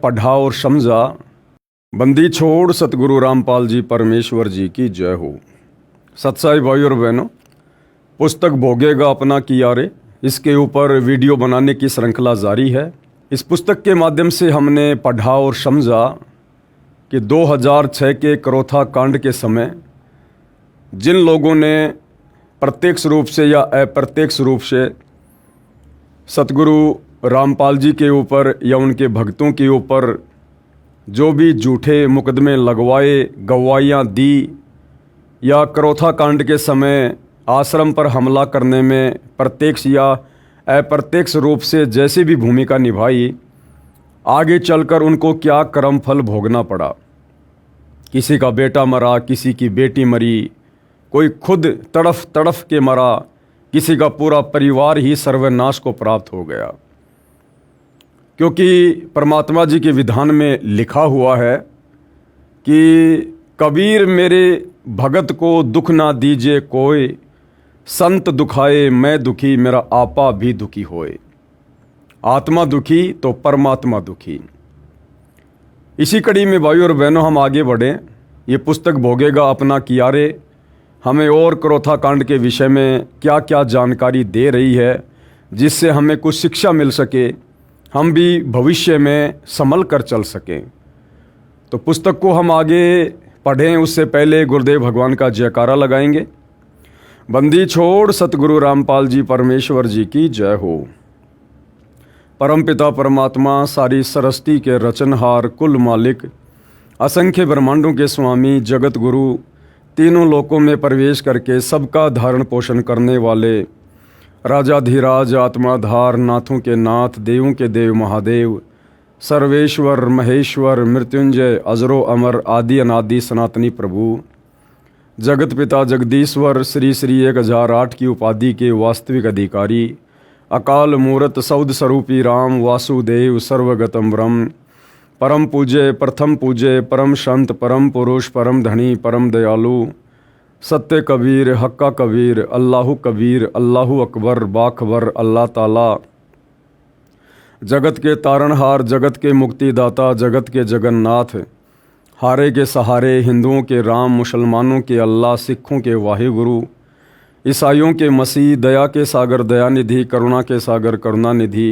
पढ़ा और समझा। बंदी छोड़ सतगुरु रामपाल जी परमेश्वर जी की जय हो। सत्साई भाई और बहनों, पुस्तक भोगेगा अपना किया रे, इसके ऊपर वीडियो बनाने की श्रृंखला जारी है। इस पुस्तक के माध्यम से हमने पढ़ा और समझा कि 2006 के करोथा कांड के समय जिन लोगों ने प्रत्यक्ष रूप से या अप्रत्यक्ष रूप से सतगुरु रामपाल जी के ऊपर या उनके भक्तों के ऊपर जो भी झूठे मुकदमे लगवाए, गवाहियाँ दी, या करोथा कांड के समय आश्रम पर हमला करने में प्रत्यक्ष या अप्रत्यक्ष रूप से जैसी भी भूमिका निभाई, आगे चलकर उनको क्या कर्म फल भोगना पड़ा। किसी का बेटा मरा, किसी की बेटी मरी, कोई खुद तड़फ तड़फ के मरा, किसी का पूरा परिवार ही सर्वनाश को प्राप्त हो गया। क्योंकि परमात्मा जी के विधान में लिखा हुआ है कि कबीर मेरे भगत को दुख ना दीजिए कोई, संत दुखाए मैं दुखी मेरा आपा भी दुखी होए। आत्मा दुखी तो परमात्मा दुखी। इसी कड़ी में भाइयों और बहनों हम आगे बढ़ें। ये पुस्तक भोगेगा अपना किया रे हमें और करोथा कांड के विषय में क्या क्या जानकारी दे रही है, जिससे हमें कुछ शिक्षा मिल सके, हम भी भविष्य में संभल कर चल सकें। तो पुस्तक को हम आगे पढ़ें उससे पहले गुरुदेव भगवान का जयकारा लगाएंगे। बंदी छोड़ सतगुरु रामपाल जी परमेश्वर जी की जय हो। परमपिता परमात्मा सारी सरस्ती के रचनहार, कुल मालिक, असंख्य ब्रह्मांडों के स्वामी, जगत गुरु, तीनों लोकों में प्रवेश करके सबका धारण पोषण करने वाले राजाधिराज, आत्माधार, नाथों के नाथ, देवों के देव महादेव, सर्वेश्वर महेश्वर, मृत्युंजय, अजरो अमर, आदि अनादि सनातनी प्रभु, जगत पिता जगदीश्वर, श्री श्री 1008 की उपाधि के वास्तविक अधिकारी, अकाल मूरत सौद स्वरूपी राम वासुदेव सर्वगतम ब्रह्म, परम पूज्य प्रथम पूज्य परम संत परम पुरुष परम धनी परम दयालु, सत्य कबीर हक्का कबीर, अल्लाहु कबीर, अल्लाहु अकबर, बाखबर, अल्लाह ताला, जगत के तारणहार, जगत के मुक्तिदाता, जगत के जगन्नाथ, हारे के सहारे, हिंदुओं के राम, मुसलमानों के अल्लाह, सिखों के वाहिगुरु, ईसाइयों के मसीह, दया के सागर दयानिधि, करुणा के सागर करुणानिधि,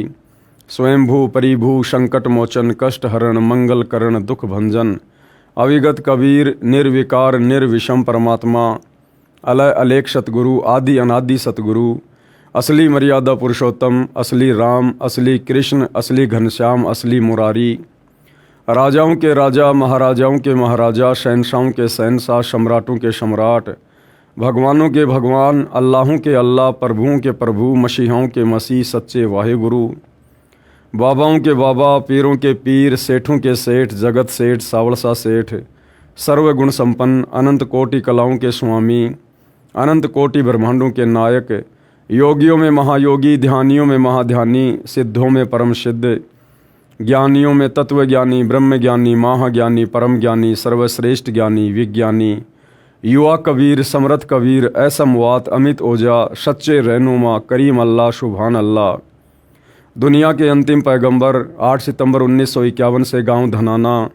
स्वयंभू परिभू, संकट मोचन, कष्ट हरण, मंगल करण, दुख भंजन, अविगत कबीर, निर्विकार निर्विषम परमात्मा, अलय अलेख सतगुरु, आदि अनादि सतगुरु, असली मर्यादा पुरुषोत्तम, असली राम, असली कृष्ण, असली घनश्याम, असली मुरारी, राजाओं के राजा, महाराजाओं के महाराजा, शहनशाहों के शहनशाह, सम्राटों के सम्राट, भगवानों के भगवान, अल्लाहों के अल्लाह, प्रभुओं के प्रभु, मसीहाओं के मसीह, सच्चे वाहिगुरु, बाबाओं के बाबा, पीरों के पीर, सेठों के सेठ, जगत सेठ, सावड़सा सेठ, सर्वगुण संपन्न, अनंत कोटि कलाओं के स्वामी, अनंत कोटि ब्रह्मांडों के नायक, योगियों में महायोगी, ध्यानियों में महाध्यानी, सिद्धों में परम सिद्ध, ज्ञानियों में तत्वज्ञानी, ब्रह्मज्ञानी, महाज्ञानी, परम ज्ञानी, सर्वश्रेष्ठ ज्ञानी, विज्ञानी, युवा कबीर, समर्थ कबीर, असमवात, अमित ओझा, सच्चे रहनुमा, करीम अल्लाह, शुभान अल्लाह, दुनिया के अंतिम पैगंबर, 8 सितंबर 1951 से गांव धनाना,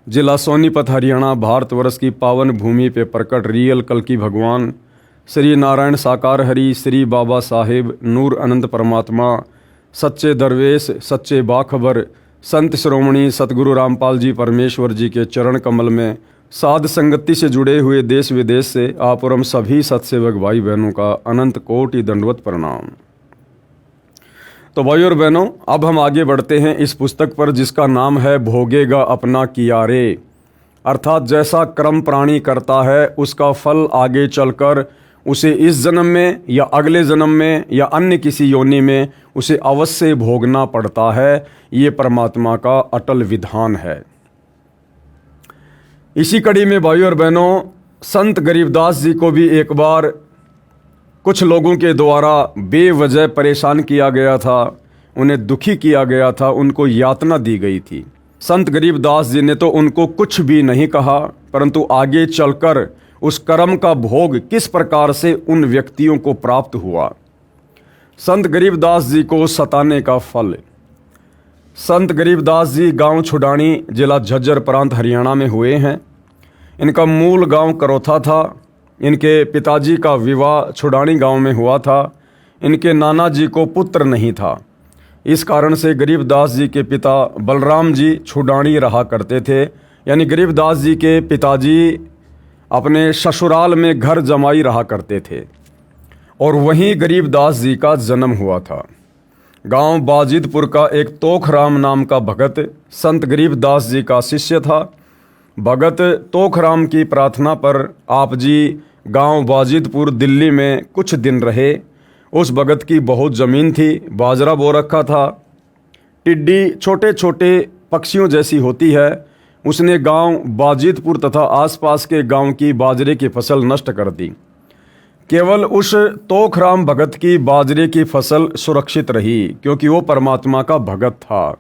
जिला सोनीपत, हरियाणा, भारतवर्ष की पावन भूमि पे प्रकट रियल कल्कि भगवान, श्री नारायण साकार हरि, श्री बाबा साहेब, नूर अनंत परमात्मा, सच्चे दरवेश, सच्चे बाखबर, संत श्रोमणी सतगुरु रामपाल जी परमेश्वर जी के चरण कमल में साध संगति से जुड़े हुए देश विदेश से आप और हम सभी सत्सेवक भाई बहनों का अनंत कोटि दंडवत प्रणाम। तो भाई और बहनों, अब हम आगे बढ़ते हैं इस पुस्तक पर जिसका नाम है भोगेगा अपना किया रे। अर्थात जैसा कर्म प्राणी करता है उसका फल आगे चलकर उसे इस जन्म में या अगले जन्म में या अन्य किसी योनि में उसे अवश्य भोगना पड़ता है। ये परमात्मा का अटल विधान है। इसी कड़ी में भाई और बहनों, संत गरीबदास जी को भी एक बार कुछ लोगों के द्वारा बेवजह परेशान किया गया था, उन्हें दुखी किया गया था, उनको यातना दी गई थी। संत गरीबदास जी ने तो उनको कुछ भी नहीं कहा, परंतु आगे चलकर उस कर्म का भोग किस प्रकार से उन व्यक्तियों को प्राप्त हुआ। संत गरीबदास जी को सताने का फल। संत गरीबदास जी गांव छुडानी, जिला झज्जर, प्रांत हरियाणा में हुए हैं। इनका मूल गांव करौथा था। इनके पिताजी का विवाह छुडानी गांव में हुआ था। इनके नाना जी को पुत्र नहीं था। इस कारण से गरीबदास जी के पिता बलराम जी छुडानी रहा करते थे। यानी गरीबदास जी के पिताजी अपने ससुराल में घर जमाई रहा करते थे और वहीं गरीबदास जी का जन्म हुआ था। गांव बाजिदपुर का एक तोखराम नाम का भगत संत गरीबदास जी का शिष्य था। भगत तोखराम की प्रार्थना पर आप जी गांव बाजिदपुर दिल्ली में कुछ दिन रहे। उस भगत की बहुत ज़मीन थी, बाजरा बो रखा था। टिड्डी छोटे छोटे पक्षियों जैसी होती है। उसने गांव बाजिदपुर तथा आसपास के गांव की बाजरे की फसल नष्ट कर दी। केवल उस तोखराम भगत की बाजरे की फसल सुरक्षित रही, क्योंकि वो परमात्मा का भगत था।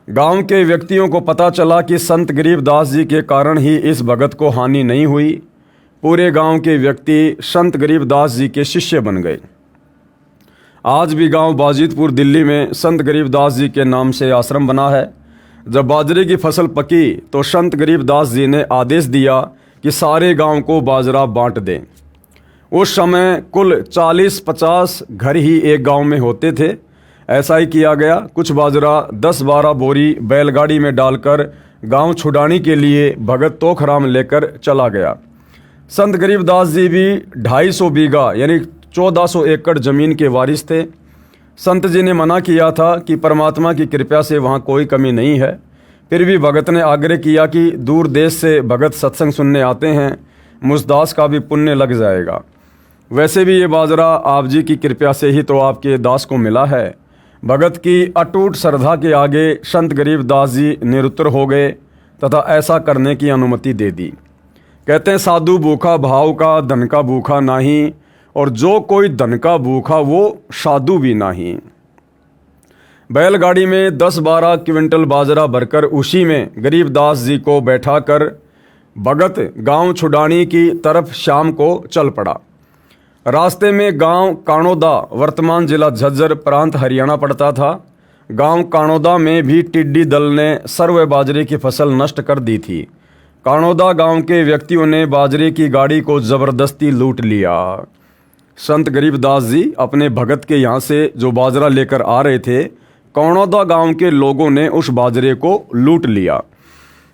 गांव के व्यक्तियों को पता चला कि संत गरीबदास जी के कारण ही इस भगत को हानि नहीं हुई। पूरे गांव के व्यक्ति संत गरीबदास जी के शिष्य बन गए। आज भी गांव बाजिदपुर दिल्ली में संत गरीबदास जी के नाम से आश्रम बना है। जब बाजरे की फसल पकी तो संत गरीबदास जी ने आदेश दिया कि सारे गांव को बाजरा बांट दें। उस समय कुल 40-50 घर ही एक गांव में होते थे। ऐसा ही किया गया। कुछ बाजरा 10-12 बोरी बैलगाड़ी में डालकर गांव छुडानी के लिए भगत तोखराम लेकर चला गया। संत गरीबदास जी भी 250 बीघा यानी 1400 एकड़ ज़मीन के वारिस थे। संत जी ने मना किया था कि परमात्मा की कृपा से वहाँ कोई कमी नहीं है। फिर भी भगत ने आग्रह किया कि दूर देश से भगत सत्संग सुनने आते हैं, मुझदास का भी पुण्य लग जाएगा। वैसे भी ये बाजरा आप जी की कृपा से ही तो आपके दास को मिला है। भगत की अटूट श्रद्धा के आगे संत गरीबदास जी निरुत्तर हो गए तथा ऐसा करने की अनुमति दे दी। कहते हैं, साधु भूखा भाव का, धन का भूखा नहीं, और जो कोई धन का भूखा वो साधु भी नहीं। बैलगाड़ी में 10-12 क्विंटल बाजरा भरकर उसी में गरीबदास जी को बैठाकर भगत गांव छुडानी की तरफ शाम को चल पड़ा। रास्ते में गांव काणोदा, वर्तमान जिला झज्जर, प्रांत हरियाणा पड़ता था। गांव काणोदा में भी टिड्डी दल ने सर्व बाजरे की फसल नष्ट कर दी थी। काणोदा गांव के व्यक्तियों ने बाजरे की गाड़ी को जबरदस्ती लूट लिया। संत गरीबदास जी अपने भगत के यहाँ से जो बाजरा लेकर आ रहे थे, काणोदा गांव के लोगों ने उस बाजरे को लूट लिया।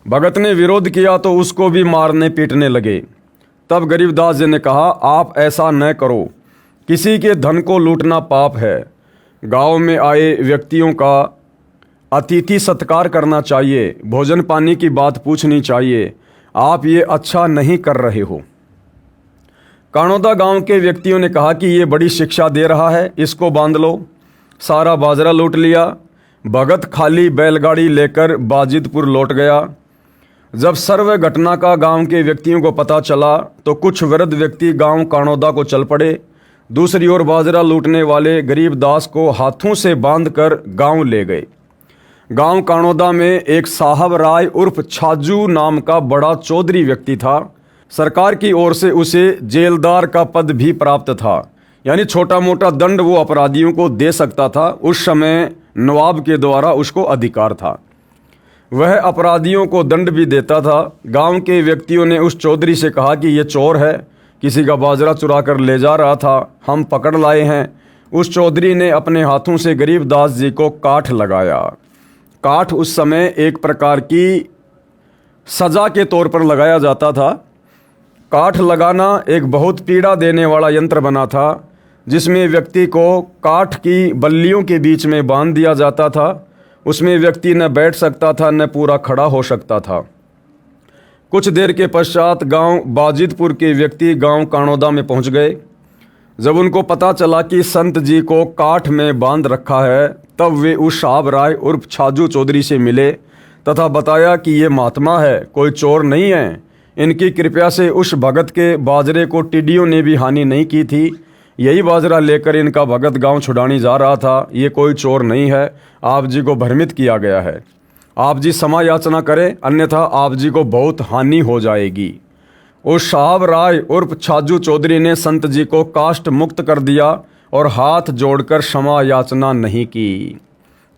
भगत ने विरोध किया तो उसको भी मारने पीटने लगे। तब गरीबदास जी ने कहा, आप ऐसा न करो, किसी के धन को लूटना पाप है। गांव में आए व्यक्तियों का अतिथि सत्कार करना चाहिए, भोजन पानी की बात पूछनी चाहिए। आप ये अच्छा नहीं कर रहे हो। काणोदा गांव के व्यक्तियों ने कहा कि ये बड़ी शिक्षा दे रहा है, इसको बांध लो। सारा बाजरा लूट लिया। भगत खाली बैलगाड़ी लेकर बाजिदपुर लौट गया। जब सर्व घटना का गांव के व्यक्तियों को पता चला तो कुछ वृद्ध व्यक्ति गांव काणोदा को चल पड़े। दूसरी ओर बाजरा लूटने वाले गरीबदास को हाथों से बांधकर गांव ले गए। गांव काणोदा में एक साहब राय उर्फ छाजू नाम का बड़ा चौधरी व्यक्ति था। सरकार की ओर से उसे जेलदार का पद भी प्राप्त था, यानी छोटा मोटा दंड वो अपराधियों को दे सकता था। उस समय नवाब के द्वारा उसको अधिकार था। वह अपराधियों को दंड भी देता था। गांव के व्यक्तियों ने उस चौधरी से कहा कि ये चोर है, किसी का बाजरा चुरा कर ले जा रहा था, हम पकड़ लाए हैं। उस चौधरी ने अपने हाथों से गरीबदास जी को काठ लगाया। काठ उस समय एक प्रकार की सजा के तौर पर लगाया जाता था। काठ लगाना एक बहुत पीड़ा देने वाला यंत्र बना था, जिसमें व्यक्ति को काठ की बल्लियों के बीच में बांध दिया जाता था। उसमें व्यक्ति न बैठ सकता था न पूरा खड़ा हो सकता था। कुछ देर के पश्चात गांव बाजिदपुर के व्यक्ति गांव काणोदा में पहुंच गए। जब उनको पता चला कि संत जी को काठ में बांध रखा है, तब वे उस साहब राय उर्फ छाजू चौधरी से मिले तथा बताया कि ये महात्मा है, कोई चोर नहीं है। इनकी कृपा से उस भगत के बाजरे को टिड्डियों ने भी हानि नहीं की थी। यही बाजरा लेकर इनका भगत गांव छुडानी जा रहा था। ये कोई चोर नहीं है। आप जी को भ्रमित किया गया है। आप जी क्षमा याचना करें, अन्यथा आप जी को बहुत हानि हो जाएगी। उस साहब राय उर्फ छाजू चौधरी ने संत जी को काष्ट मुक्त कर दिया और हाथ जोड़कर क्षमा याचना नहीं की।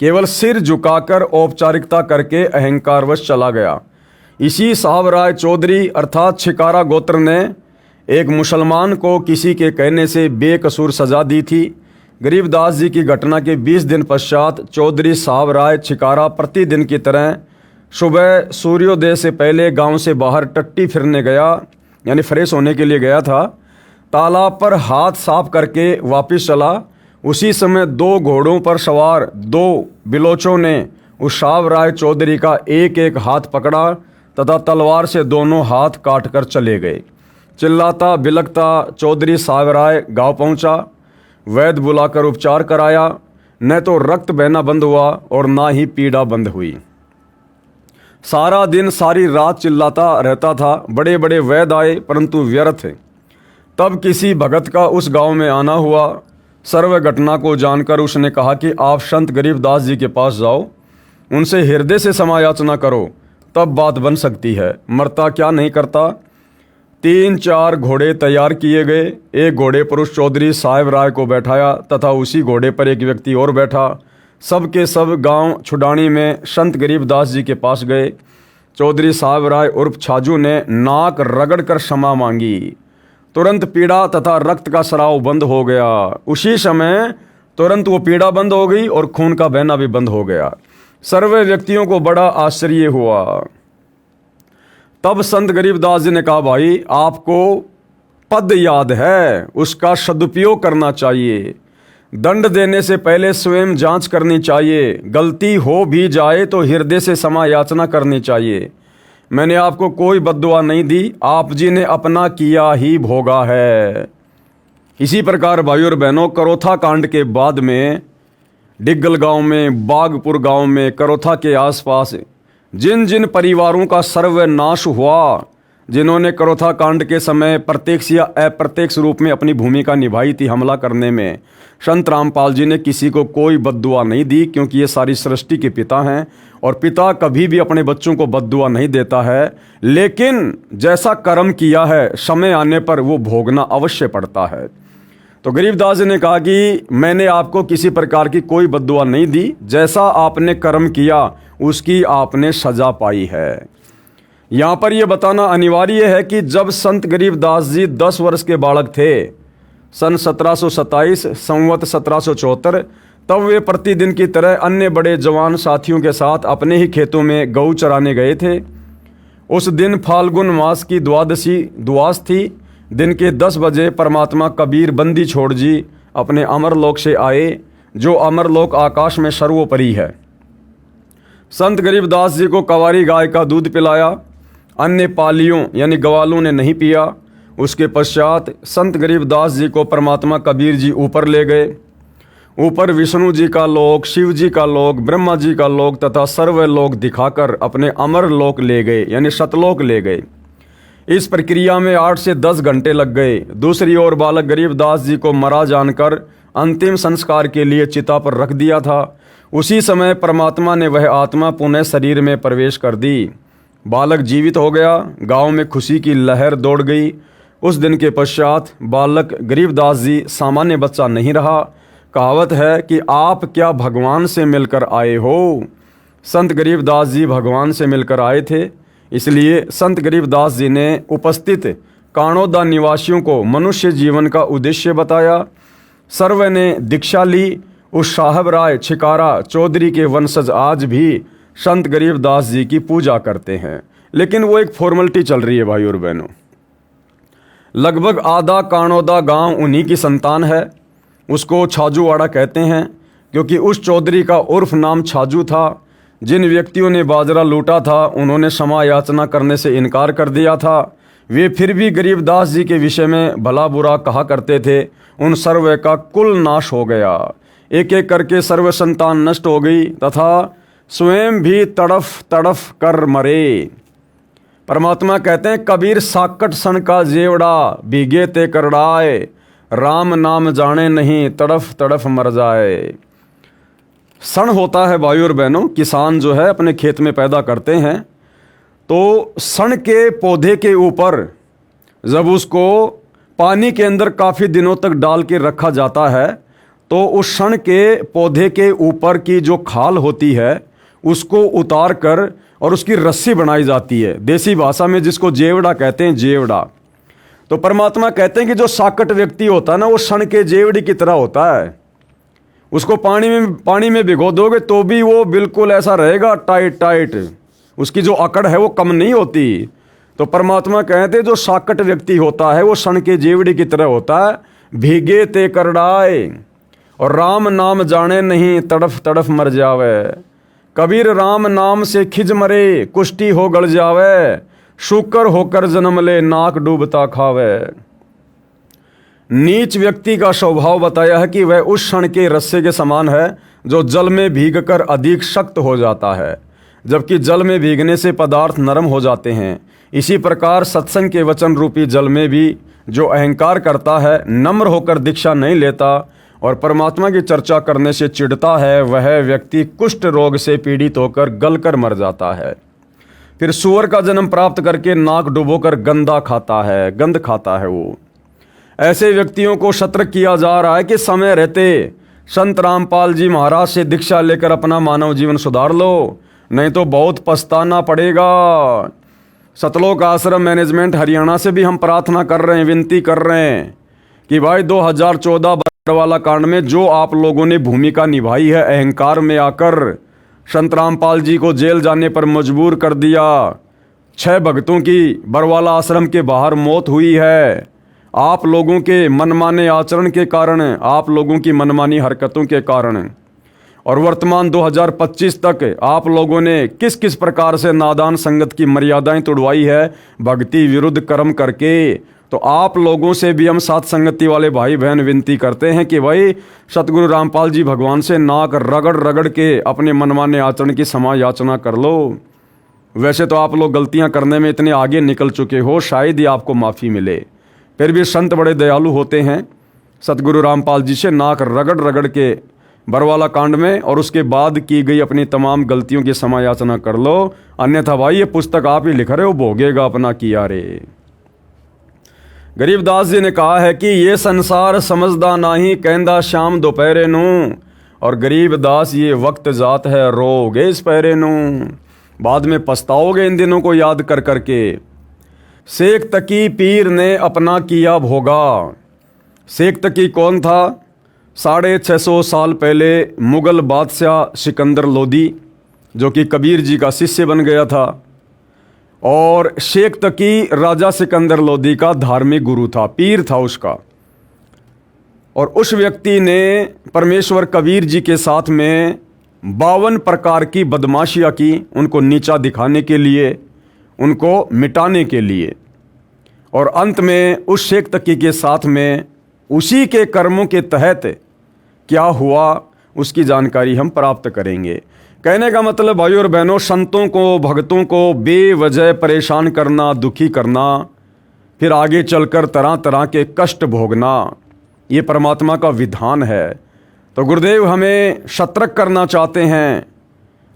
केवल सिर झुकाकर औपचारिकता करके अहंकारवश चला गया। इसी साहब राय चौधरी अर्थात छिकारा गोत्र ने एक मुसलमान को किसी के कहने से बेकसूर सजा दी थी। गरीबदास जी की घटना के 20 दिन पश्चात चौधरी साहब राय छिकारा प्रतिदिन की तरह सुबह सूर्योदय से पहले गांव से बाहर टट्टी फिरने गया, यानी फ्रेश होने के लिए गया था। तालाब पर हाथ साफ करके वापस चला। उसी समय 2 घोड़ों पर सवार 2 बिलोचों ने उस साहब राय चौधरी का एक एक हाथ पकड़ा तथा तलवार से दोनों हाथ काट कर चले गए। चिल्लाता बिलखता चौधरी साहब राय गाँव पहुँचा। वैद्य बुलाकर उपचार कराया। न तो रक्त बहना बंद हुआ और ना ही पीड़ा बंद हुई। सारा दिन सारी रात चिल्लाता रहता था। बड़े बड़े वैद्य आए परंतु व्यर्थ। तब किसी भगत का उस गांव में आना हुआ। सर्व घटना को जानकर उसने कहा कि आप संत गरीबदास जी के पास जाओ, उनसे हृदय से समायाचना करो, तब बात बन सकती है। मरता क्या नहीं करता। 3-4 घोड़े तैयार किए गए। एक घोड़े पर उस चौधरी साहब राय को बैठाया तथा उसी घोड़े पर एक व्यक्ति और बैठा। सब के सब गांव छुडानी में संत गरीबदास जी के पास गए। चौधरी साहब राय उर्फ छाजू ने नाक रगड़ कर क्षमा मांगी। तुरंत पीड़ा तथा रक्त का स्राव बंद हो गया। उसी समय तुरंत वो पीड़ा बंद हो गई और खून का बहना भी बंद हो गया। सर्वे व्यक्तियों को बड़ा आश्चर्य हुआ। तब संत गरीबदास जी ने कहा, भाई आपको पद याद है, उसका सदुपयोग करना चाहिए। दंड देने से पहले स्वयं जांच करनी चाहिए। गलती हो भी जाए तो हृदय से क्षमा याचना करनी चाहिए। मैंने आपको कोई बद्दुआ नहीं दी, आप जी ने अपना किया ही भोगा है। इसी प्रकार भाइयों और बहनों, करोथा कांड के बाद में डिग्गल गांव में, बागपुर गांव में, करोथा के आसपास जिन जिन परिवारों का सर्वनाश हुआ, जिन्होंने करोथा कांड के समय प्रत्यक्ष या अप्रत्यक्ष रूप में अपनी भूमिका निभाई थी हमला करने में, संत रामपाल जी ने किसी को कोई बद्दुआ नहीं दी, क्योंकि ये सारी सृष्टि के पिता हैं और पिता कभी भी अपने बच्चों को बद्दुआ नहीं देता है। लेकिन जैसा कर्म किया है समय आने पर वो भोगना अवश्य पड़ता है। तो गरीबदास जी ने कहा कि मैंने आपको किसी प्रकार की कोई बद्दुआ नहीं दी, जैसा आपने कर्म किया उसकी आपने सजा पाई है। यहाँ पर यह बताना अनिवार्य है कि जब संत गरीबदास जी 10 वर्ष के बालक थे, सन 1727 संवत 1774, तब वे प्रतिदिन की तरह अन्य बड़े जवान साथियों के साथ अपने ही खेतों में गऊ चराने गए थे। उस दिन फाल्गुन मास की द्वादशी द्वास थी। दिन के 10 बजे परमात्मा कबीर बंदी छोड़ जी अपने अमरलोक से आए, जो अमरलोक आकाश में सर्वोपरि है। संत गरीबदास जी को कवारी गाय का दूध पिलाया, अन्य पालियों यानी गवालों ने नहीं पिया। उसके पश्चात संत गरीबदास जी को परमात्मा कबीर जी ऊपर ले गए। ऊपर विष्णु जी का लोक, शिव जी का लोक, ब्रह्मा जी का लोक तथा सर्व लोक दिखाकर अपने अमर लोक ले गए, यानी सतलोक ले गए। इस प्रक्रिया में 8 से 10 घंटे लग गए। दूसरी ओर बालक गरीबदास जी को मरा जानकर अंतिम संस्कार के लिए चिता पर रख दिया था। उसी समय परमात्मा ने वह आत्मा पुनः शरीर में प्रवेश कर दी। बालक जीवित हो गया। गांव में खुशी की लहर दौड़ गई। उस दिन के पश्चात बालक गरीबदास जी सामान्य बच्चा नहीं रहा। कहावत है कि आप क्या भगवान से मिलकर आए हो। संत गरीबदास जी भगवान से मिलकर आए थे। इसलिए संत गरीबदास जी ने उपस्थित काणोदा निवासियों को मनुष्य जीवन का उद्देश्य बताया। सर्व ने दीक्षा ली। उस साहब राय छिकारा चौधरी के वंशज आज भी संत गरीबदास जी की पूजा करते हैं, लेकिन वो एक फॉर्मेलिटी चल रही है भाई और बहनों। लगभग आधा काणोदा गांव उन्हीं की संतान है। उसको छाजूवाड़ा कहते हैं, क्योंकि उस चौधरी का उर्फ नाम छाजू था। जिन व्यक्तियों ने बाजरा लूटा था उन्होंने क्षमा याचना करने से इनकार कर दिया था। वे फिर भी गरीबदास जी के विषय में भला बुरा कहा करते थे। उन सर्व का कुल नाश हो गया। एक एक करके सर्व संतान नष्ट हो गई तथा स्वयं भी तड़फ तड़फ कर मरे। परमात्मा कहते हैं, कबीर साकट सन का जेवड़ा भीगे ते करड़ाए, राम नाम जाने नहीं तड़फ तड़फ मर जाए। सन होता है भाइयों और बहनों, किसान जो है अपने खेत में पैदा करते हैं, तो सन के पौधे के ऊपर जब उसको पानी के अंदर काफ़ी दिनों तक डाल के रखा जाता है तो उस षण के पौधे के ऊपर की जो खाल होती है उसको उतार कर और उसकी रस्सी बनाई जाती है, देसी भाषा में जिसको जेवड़ा कहते हैं, जेवड़ा। तो परमात्मा कहते हैं कि जो साकट व्यक्ति होता है ना, वो षण के जेवड़ी की तरह होता है। उसको पानी में भिगो दोगे तो भी वो बिल्कुल ऐसा रहेगा, टाइट टाइट, उसकी जो अकड़ है वो कम नहीं होती। तो परमात्मा कहते हैं जो साकट व्यक्ति होता है वो षण के जेवड़ी की तरह होता है, भीगे ते करड़ाए और राम नाम जाने नहीं, तड़फ तड़फ मर जावे। कबीर राम नाम से खिज मरे, कुष्टी हो गल जावे, शुकर होकर जन्म ले, नाक डूबता खावे। नीच व्यक्ति का स्वभाव बताया है कि वह उस क्षण के रस्से के समान है जो जल में भीगकर अधिक सख्त हो जाता है, जबकि जल में भीगने से पदार्थ नरम हो जाते हैं। इसी प्रकार सत्संग के वचन रूपी जल में भी जो अहंकार करता है, नम्र होकर दीक्षा नहीं लेता और परमात्मा की चर्चा करने से चिढ़ता है, वह व्यक्ति कुष्ठ रोग से पीड़ित होकर गलकर मर जाता है। फिर सूअर का जन्म प्राप्त करके नाक डुबोकर गंदा खाता है, गंध खाता है वो। ऐसे व्यक्तियों को सतर्क किया जा रहा है कि समय रहते संत रामपाल जी महाराज से दीक्षा लेकर अपना मानव जीवन सुधार लो, नहीं तो बहुत पछताना पड़ेगा। सतलोक आश्रम मैनेजमेंट हरियाणा से भी हम प्रार्थना कर रहे हैं, विनती कर रहे हैं कि भाई 2014 बरवाला कांड में जो आप लोगों ने भूमिका निभाई है, अहंकार में आकर संत रामपाल जी को जेल जाने पर मजबूर कर दिया, 6 भक्तों की बरवाला आश्रम के बाहर मौत हुई है, आप लोगों के मनमाने आचरण के कारण, आप लोगों की मनमानी हरकतों के कारण। और वर्तमान 2025 तक आप लोगों ने किस किस प्रकार से नादान संगत की मर्यादाएं तोड़वाई है, भक्ति विरुद्ध कर्म करके। तो आप लोगों से भी हम साथ संगति वाले भाई बहन विनती करते हैं कि भाई सतगुरु रामपाल जी भगवान से नाक रगड़ रगड़ के अपने मनमाने आचरण की क्षमा याचना कर लो। वैसे तो आप लोग गलतियां करने में इतने आगे निकल चुके हो, शायद ही आपको माफ़ी मिले, फिर भी संत बड़े दयालु होते हैं। सतगुरु रामपाल जी से नाक रगड़ रगड़ के बरवाला कांड में और उसके बाद की गई अपनी तमाम गलतियों की क्षमा याचना कर लो, अन्यथा भाई ये पुस्तक आप ही लिख रहे हो, भोगेगा अपना किया रे। गरीबदास जी ने कहा है कि ये संसार समझदा नाही, कहंदा शाम दोपहरे नू, और गरीबदास ये वक्त जात है, रोगे इस पहरे नू, बाद में पछताओगे इन दिनों को याद कर करके। शेख तकी पीर ने अपना किया भोगा। शेख तकी कौन था? 650 साल पहले मुग़ल बादशाह सिकंदर लोदी, जो कि कबीर जी का शिष्य बन गया था, और शेख तकी राजा सिकंदर लोदी का धार्मिक गुरु था, पीर था उसका। और उस व्यक्ति ने परमेश्वर कबीर जी के साथ में 52 प्रकार की बदमाशियाँ की, उनको नीचा दिखाने के लिए, उनको मिटाने के लिए। और अंत में उस शेख तकी के साथ में उसी के कर्मों के तहत क्या हुआ उसकी जानकारी हम प्राप्त करेंगे। कहने का मतलब भाई और बहनों, संतों को, भक्तों को बेवजह परेशान करना, दुखी करना, फिर आगे चलकर तरह तरह के कष्ट भोगना, ये परमात्मा का विधान है। तो गुरुदेव हमें सतर्क करना चाहते हैं।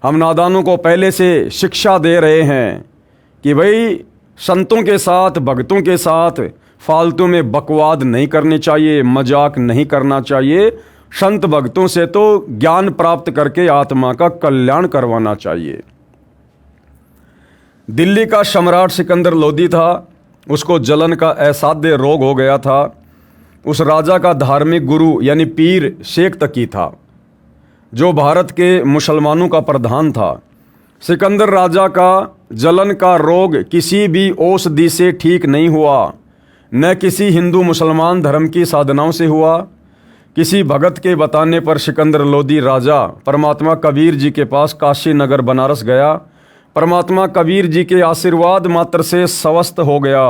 हम नादानों को पहले से शिक्षा दे रहे हैं कि भाई संतों के साथ, भक्तों के साथ फालतू में बकवाद नहीं करनी चाहिए, मजाक नहीं करना चाहिए। संत भक्तों से तो ज्ञान प्राप्त करके आत्मा का कल्याण करवाना चाहिए। दिल्ली का सम्राट सिकंदर लोदी था, उसको जलन का असाध्य रोग हो गया था। उस राजा का धार्मिक गुरु यानी पीर शेख तकी था, जो भारत के मुसलमानों का प्रधान था। सिकंदर राजा का जलन का रोग किसी भी औषधि से ठीक नहीं हुआ, न किसी हिंदू मुसलमान धर्म की साधनाओं से हुआ। किसी भगत के बताने पर सिकंदर लोदी राजा परमात्मा कबीर जी के पास काशी नगर बनारस गया। परमात्मा कबीर जी के आशीर्वाद मात्र से स्वस्थ हो गया।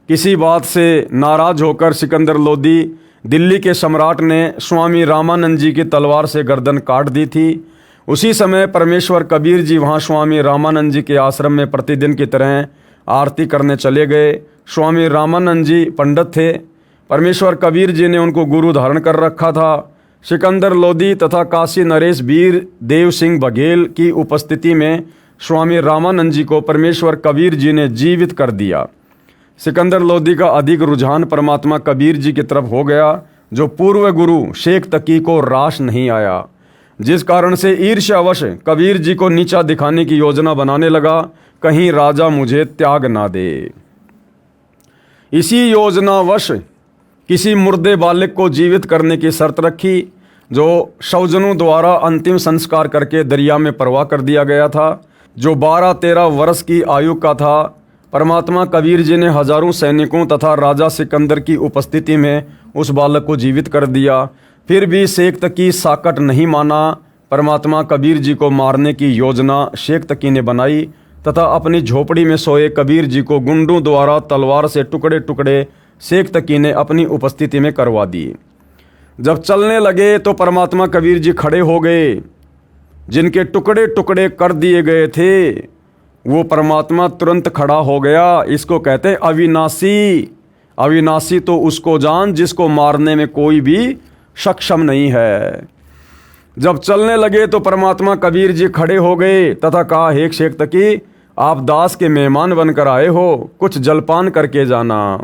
किसी बात से नाराज होकर सिकंदर लोदी दिल्ली के सम्राट ने स्वामी रामानंद जी की तलवार से गर्दन काट दी थी। उसी समय परमेश्वर कबीर जी वहाँ स्वामी रामानंद जी के आश्रम में प्रतिदिन की तरह आरती करने चले गए। स्वामी रामानंद जी पंडित थे, परमेश्वर कबीर जी ने उनको गुरु धारण कर रखा था। सिकंदर लोदी तथा काशी नरेश वीर देव सिंह बघेल की उपस्थिति में स्वामी रामानंद जी को परमेश्वर कबीर जी ने जीवित कर दिया। सिकंदर लोदी का अधिक रुझान परमात्मा कबीर जी की तरफ हो गया जो पूर्व गुरु शेख तकी को रास नहीं आया, जिस कारण से ईर्ष्यावश कबीर जी को नीचा दिखाने की योजना बनाने लगा, कहीं राजा मुझे त्याग ना दे। इसी योजनावश किसी मुर्दे बालक को जीवित करने की शर्त रखी, जो शवजनों द्वारा अंतिम संस्कार करके दरिया में प्रवाह कर दिया गया था, जो 12-13 वर्ष की आयु का था। परमात्मा कबीर जी ने हजारों सैनिकों तथा राजा सिकंदर की उपस्थिति में उस बालक को जीवित कर दिया। फिर भी शेख तकी साकट नहीं माना। परमात्मा कबीर जी को मारने की योजना शेख तकी ने बनाई तथा अपनी झोपड़ी में सोए कबीर जी को गुंडों द्वारा तलवार से टुकड़े टुकड़े शेख तकी ने अपनी उपस्थिति में करवा दिए। जब चलने लगे तो परमात्मा कबीर जी खड़े हो गए। जिनके टुकड़े टुकड़े कर दिए गए थे वो परमात्मा तुरंत खड़ा हो गया। इसको कहते हैं अविनाशी। अविनाशी तो उसको जान जिसको मारने में कोई भी सक्षम नहीं है। जब चलने लगे तो परमात्मा कबीर जी खड़े हो गए तथा कहा, हे शेख तकी, आप दास के मेहमान बनकर आए हो, कुछ जलपान करके जाना।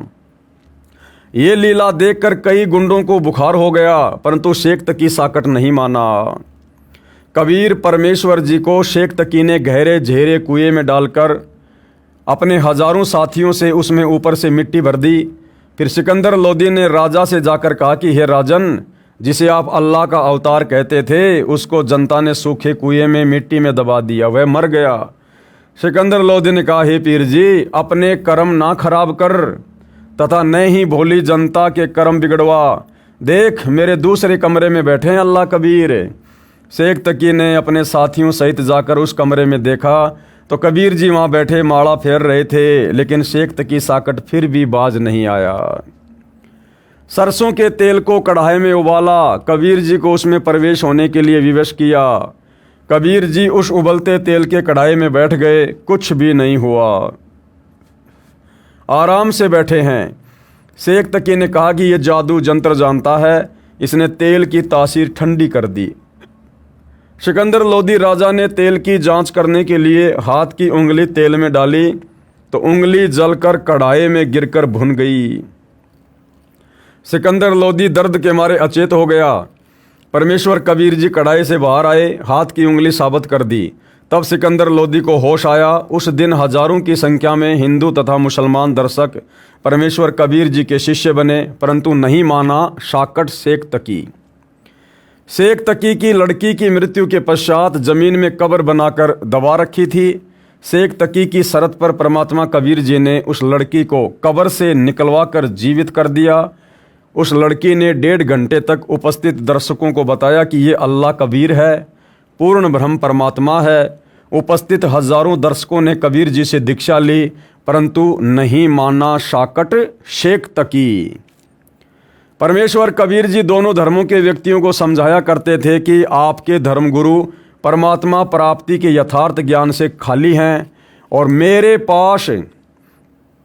ये लीला देखकर कई गुंडों को बुखार हो गया, परंतु शेख तकी साकट नहीं माना। कबीर परमेश्वर जी को शेख तकी ने गहरे झेरे कुएं में डालकर अपने हजारों साथियों से उसमें ऊपर से मिट्टी भर दी। फिर सिकंदर लोदी ने राजा से जाकर कहा कि हे राजन, जिसे आप अल्लाह का अवतार कहते थे, उसको जनता ने सूखे कुएं में मिट्टी में दबा दिया, वह मर गया। सिकंदर लोदी ने कहा, हे पीर जी, अपने कर्म ना खराब कर तथा न ही भोली जनता के कर्म बिगड़वा। देख, मेरे दूसरे कमरे में बैठे हैं अल्लाह कबीर। शेख तकी ने अपने साथियों सहित जाकर उस कमरे में देखा तो कबीर जी वहाँ बैठे माला फेर रहे थे, लेकिन शेख तकी साकट फिर भी बाज नहीं आया। सरसों के तेल को कढ़ाई में उबाला, कबीर जी को उसमें प्रवेश होने के लिए विवश किया। कबीर जी उस उबलते तेल के कढ़ाई में बैठ गए, कुछ भी नहीं हुआ, आराम से बैठे हैं। शेख तकी ने कहा कि यह जादू जंत्र जानता है, इसने तेल की तासीर ठंडी कर दी। सिकंदर लोदी राजा ने तेल की जांच करने के लिए हाथ की उंगली तेल में डाली तो उंगली जलकर कढ़ाई में गिरकर भुन गई। सिकंदर लोदी दर्द के मारे अचेत हो गया। परमेश्वर कबीर जी कढ़ाई से बाहर आए, हाथ की उंगली साबित कर दी। तब सिकंदर लोदी को होश आया। उस दिन हजारों की संख्या में हिंदू तथा मुसलमान दर्शक परमेश्वर कबीर जी के शिष्य बने, परंतु नहीं माना साकट शेख तकी। शेख तकी की लड़की की मृत्यु के पश्चात जमीन में कब्र बनाकर दबा रखी थी। शेख तकी की शर्त पर परमात्मा कबीर जी ने उस लड़की को कब्र से निकलवा कर जीवित कर दिया। उस लड़की ने 1.5 घंटे तक उपस्थित दर्शकों को बताया कि ये अल्लाह कबीर है, पूर्ण ब्रह्म परमात्मा है। उपस्थित हजारों दर्शकों ने कबीर जी से दीक्षा ली, परंतु नहीं माना साकट शेख तकी। परमेश्वर कबीर जी दोनों धर्मों के व्यक्तियों को समझाया करते थे कि आपके धर्मगुरु परमात्मा प्राप्ति के यथार्थ ज्ञान से खाली हैं और मेरे पास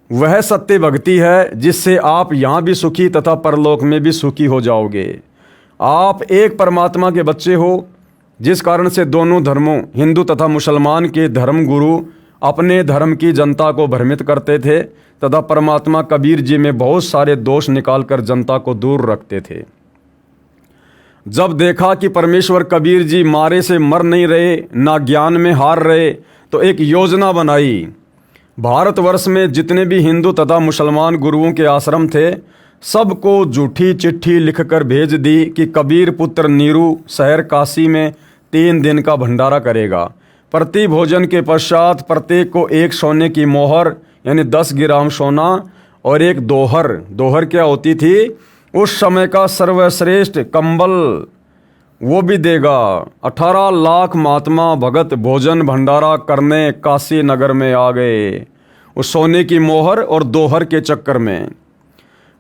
वह सत्य भक्ति है जिससे आप यहाँ भी सुखी तथा परलोक में भी सुखी हो जाओगे। आप एक परमात्मा के बच्चे हो, जिस कारण से दोनों धर्मों हिंदू तथा मुसलमान के धर्मगुरु अपने धर्म की जनता को भ्रमित करते थे तथा परमात्मा कबीर जी में बहुत सारे दोष निकालकर जनता को दूर रखते थे। जब देखा कि परमेश्वर कबीर जी मारे से मर नहीं रहे, ना ज्ञान में हार रहे, तो एक योजना बनाई। भारतवर्ष में जितने भी हिंदू तथा मुसलमान गुरुओं के आश्रम थे, सबको झूठी चिट्ठी लिखकर भेज दी कि कबीर पुत्र नीरू शहर काशी में 3 दिन का भंडारा करेगा। प्रति भोजन के पश्चात प्रत्येक को एक सोने की मोहर यानी 10 ग्राम सोना और एक दोहर, दोहर क्या होती थी उस समय का सर्वश्रेष्ठ कंबल, वो भी देगा। 18 लाख महात्मा भगत भोजन भंडारा करने काशी नगर में आ गए, उस सोने की मोहर और दोहर के चक्कर में।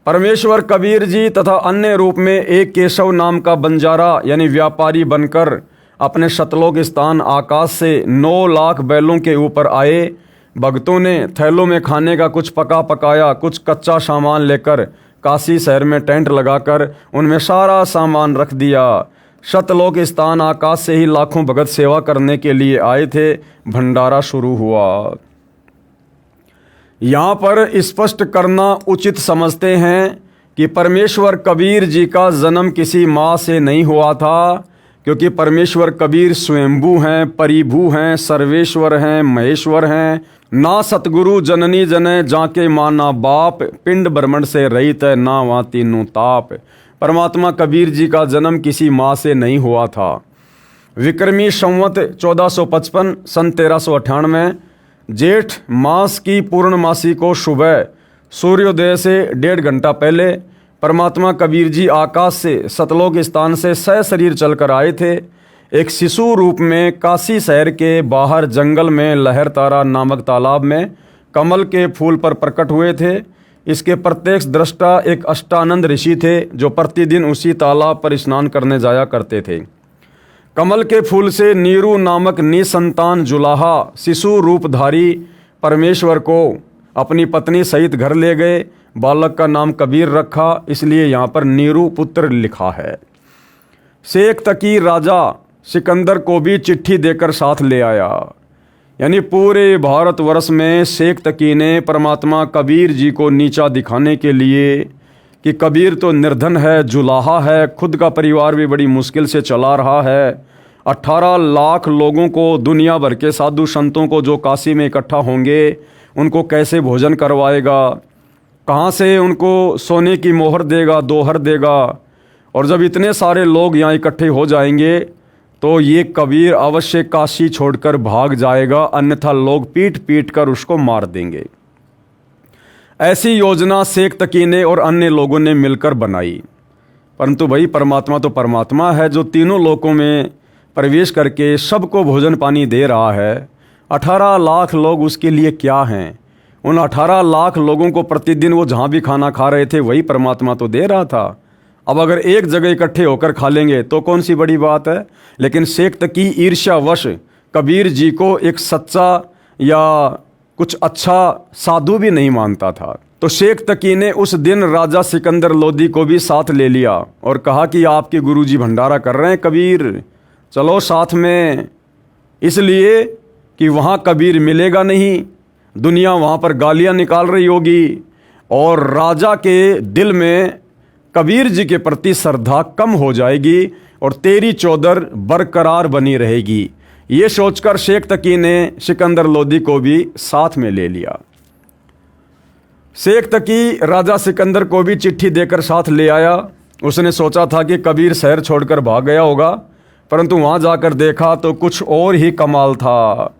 परमेश्वर कबीर जी तथा अन्य रूप में एक केशव नाम का बंजारा यानी व्यापारी बनकर अपने शतलोक स्थान आकाश से 9 लाख बैलों के ऊपर आए। भक्तों ने थैलों में खाने का कुछ पका पकाया, कुछ कच्चा सामान लेकर काशी शहर में टेंट लगाकर उनमें सारा सामान रख दिया। शतलोक स्थान आकाश से ही लाखों भगत सेवा करने के लिए आए थे। भंडारा शुरू हुआ। यहाँ पर स्पष्ट करना उचित समझते हैं कि परमेश्वर कबीर जी का जन्म किसी माँ से नहीं हुआ था, क्योंकि परमेश्वर कबीर स्वयंभू हैं, परिभू हैं, सर्वेश्वर हैं, महेश्वर हैं। ना सतगुरु जननी जने जाके माना बाप, पिंड ब्रह्मंड से रहित है ना वहाँ तीनों ताप। परमात्मा कबीर जी का जन्म किसी माँ से नहीं हुआ था। विक्रमी संवत 1455 सन 1398 जेठ मास की पूर्णमासी को सुबह सूर्योदय से 1.5 घंटा पहले परमात्मा कबीर जी आकाश से सतलोक स्थान से सशरीर चलकर आए थे। एक शिशु रूप में काशी शहर के बाहर जंगल में लहर तारा नामक तालाब में कमल के फूल पर प्रकट हुए थे। इसके प्रत्यक्ष दृष्टा एक अष्टानंद ऋषि थे जो प्रतिदिन उसी तालाब पर स्नान करने जाया करते थे। कमल के फूल से नीरू नामक निसंतान जुलाहा शिशु रूपधारी परमेश्वर को अपनी पत्नी सहित घर ले गए। बालक का नाम कबीर रखा, इसलिए यहाँ पर नीरू पुत्र लिखा है। शेख तकी राजा सिकंदर को भी चिट्ठी देकर साथ ले आया। यानी पूरे भारतवर्ष में शेख तकी ने परमात्मा कबीर जी को नीचा दिखाने के लिए कि कबीर तो निर्धन है, जुलाहा है, खुद का परिवार भी बड़ी मुश्किल से चला रहा है। 18 लाख लोगों को, दुनिया भर के साधु संतों को जो काशी में इकट्ठा होंगे, उनको कैसे भोजन करवाएगा, कहाँ से उनको सोने की मोहर देगा, दोहर देगा। और जब इतने सारे लोग यहाँ इकट्ठे हो जाएंगे तो ये कबीर अवश्य काशी छोड़कर भाग जाएगा, अन्यथा लोग पीट पीट कर उसको मार देंगे। ऐसी योजना शेख तकी ने और अन्य लोगों ने मिलकर बनाई। परंतु भाई परमात्मा तो परमात्मा है जो तीनों लोकों में प्रवेश करके सबको भोजन पानी दे रहा है। 18 लाख लोग उसके लिए क्या हैं? उन 18 लाख लोगों को प्रतिदिन वो जहाँ भी खाना खा रहे थे वही परमात्मा तो दे रहा था। अब अगर एक जगह इकट्ठे होकर खा लेंगे तो कौन सी बड़ी बात है। लेकिन शेख तकी ईर्ष्यावश कबीर जी को एक सच्चा या कुछ अच्छा साधु भी नहीं मानता था। तो शेख तकी ने उस दिन राजा सिकंदर लोदी को भी साथ ले लिया और कहा कि आपके गुरुजी भंडारा कर रहे हैं, कबीर चलो साथ में। इसलिए कि वहाँ कबीर मिलेगा नहीं, दुनिया वहाँ पर गालियाँ निकाल रही होगी और राजा के दिल में कबीर जी के प्रति श्रद्धा कम हो जाएगी और तेरी चौधर बरकरार बनी रहेगी। ये सोचकर शेख तकी ने सिकंदर लोदी को भी साथ में ले लिया। शेख तकी राजा सिकंदर को भी चिट्ठी देकर साथ ले आया। उसने सोचा था कि कबीर शहर छोड़कर भाग गया होगा, परंतु वहाँ जाकर देखा तो कुछ और ही कमाल था।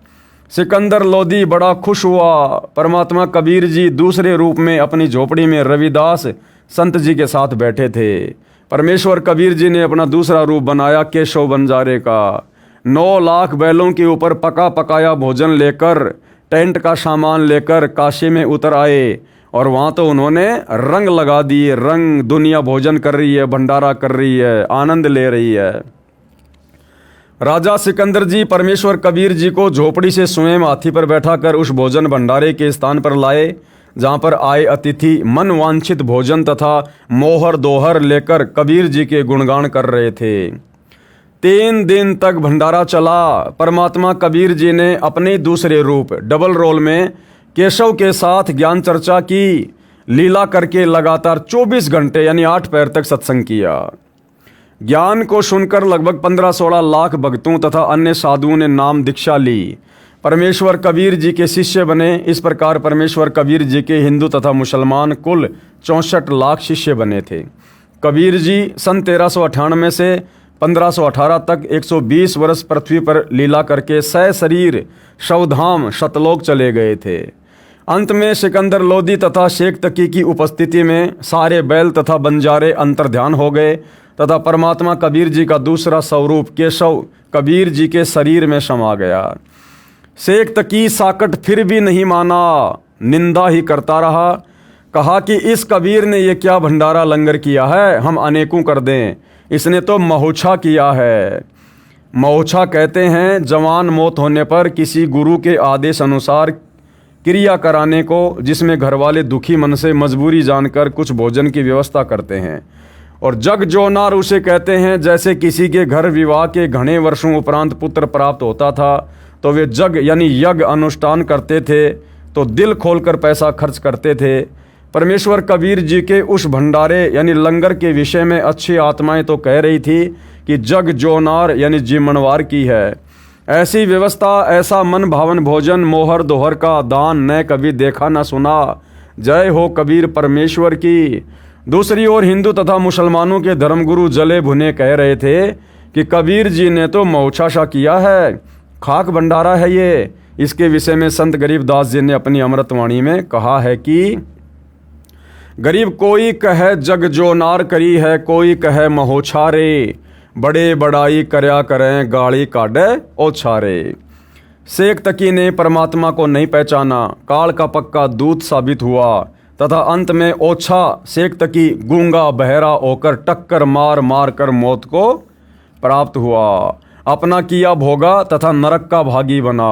सिकंदर लोदी बड़ा खुश हुआ। परमात्मा कबीर जी दूसरे रूप में अपनी झोपड़ी में रविदास संत जी के साथ बैठे थे। परमेश्वर कबीर जी ने अपना दूसरा रूप बनाया केशव बंजारे का। 9 लाख बैलों के ऊपर पका पकाया भोजन लेकर, टेंट का सामान लेकर काशी में उतर आए और वहाँ तो उन्होंने रंग लगा दिए। रंग, दुनिया भोजन कर रही है, भंडारा कर रही है, आनंद ले रही है। राजा सिकंदर जी परमेश्वर कबीर जी को झोपड़ी से स्वयं हाथी पर बैठाकर उस भोजन भंडारे के स्थान पर लाए जहाँ पर आए अतिथि मन वांछित भोजन तथा मोहर दोहर लेकर कबीर जी के गुणगान कर रहे थे। 3 दिन तक भंडारा चला। परमात्मा कबीर जी ने अपने दूसरे रूप डबल रोल में केशव के साथ ज्ञान चर्चा की, लीला करके लगातार 24 घंटे यानी 8 पैर तक सत्संग किया। ज्ञान को सुनकर लगभग 15-16 लाख भक्तों तथा अन्य साधुओं ने नाम दीक्षा ली, परमेश्वर कबीर जी के शिष्य बने। इस प्रकार परमेश्वर कबीर जी के हिंदू तथा मुसलमान कुल 64 लाख शिष्य बने थे। कबीर जी सन 1398 से 1518 तक 120 वर्ष पृथ्वी पर लीला करके सशरीर शवधाम सतलोक चले गए थे। अंत में सिकंदर लोदी तथा शेख तकी की उपस्थिति में सारे बैल तथा बंजारे अंतर्ध्यान हो गए तथा परमात्मा कबीर जी का दूसरा स्वरूप केशव कबीर जी के शरीर में समा गया। शेख तकी साकट फिर भी नहीं माना, निंदा ही करता रहा। कहा कि इस कबीर ने ये क्या भंडारा लंगर किया है, हम अनेकों कर दें। इसने तो महोछा किया है। महोछा कहते हैं जवान मौत होने पर किसी गुरु के आदेश अनुसार क्रिया कराने को, जिसमें घर वाले दुखी मन से मजबूरी जानकर कुछ भोजन की व्यवस्था करते हैं। और जग जोनार उसे कहते हैं। जैसे किसी के घर विवाह के घने वर्षों उपरांत पुत्र प्राप्त होता था तो वे जग यानी यज्ञ अनुष्ठान करते थे, तो दिल खोलकर पैसा खर्च करते थे। परमेश्वर कबीर जी के उस भंडारे यानी लंगर के विषय में अच्छी आत्माएं तो कह रही थी कि जग जोनार यानी जीमणवार की है। ऐसी व्यवस्था, ऐसा मन भावन भोजन, मोहर दोहर का दान न कभी देखा न सुना। जय हो कबीर परमेश्वर की। दूसरी ओर हिंदू तथा मुसलमानों के धर्मगुरु जले भुने कह रहे थे कि कबीर जी ने तो मौछाशा किया है, खाक भंडारा है ये। इसके विषय में संत गरीबदास जी ने अपनी अमृतवाणी में कहा है कि गरीब कोई कहे जग जो नार करी है, कोई कहे महोछारे, बड़े बड़ाई करया करें गाड़ी काढ़े ओछारे। शेख तकी ने परमात्मा को नहीं पहचाना, काल का पक्का दूत साबित हुआ तथा अंत में ओछा शेख तकी गूंगा बहरा होकर टक्कर मार मार कर मौत को प्राप्त हुआ। अपना किया भोगा तथा नरक का भागी बना।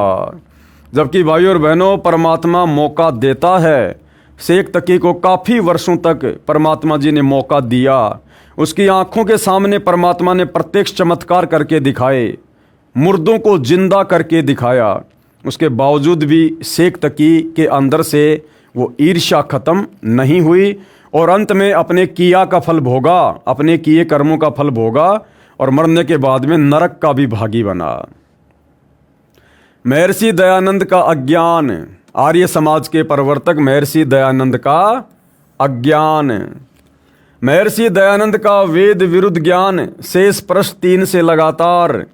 जबकि भाइयों और बहनों, परमात्मा मौका देता है। शेख तकी को काफ़ी वर्षों तक परमात्मा जी ने मौका दिया। उसकी आंखों के सामने परमात्मा ने प्रत्यक्ष चमत्कार करके दिखाए, मुर्दों को जिंदा करके दिखाया। उसके बावजूद भी शेख तकी के अंदर से वो ईर्ष्या खत्म नहीं हुई और अंत में अपने किया का फल भोगा, अपने किए कर्मों का फल भोगा और मरने के बाद में नरक का भी भागी बना। महर्षि दयानंद का अज्ञान, आर्य समाज के प्रवर्तक महर्षि दयानंद का अज्ञान। महर्षि दयानंद का वेद विरुद्ध ज्ञान, शेष प्रश्न 3 से लगातार।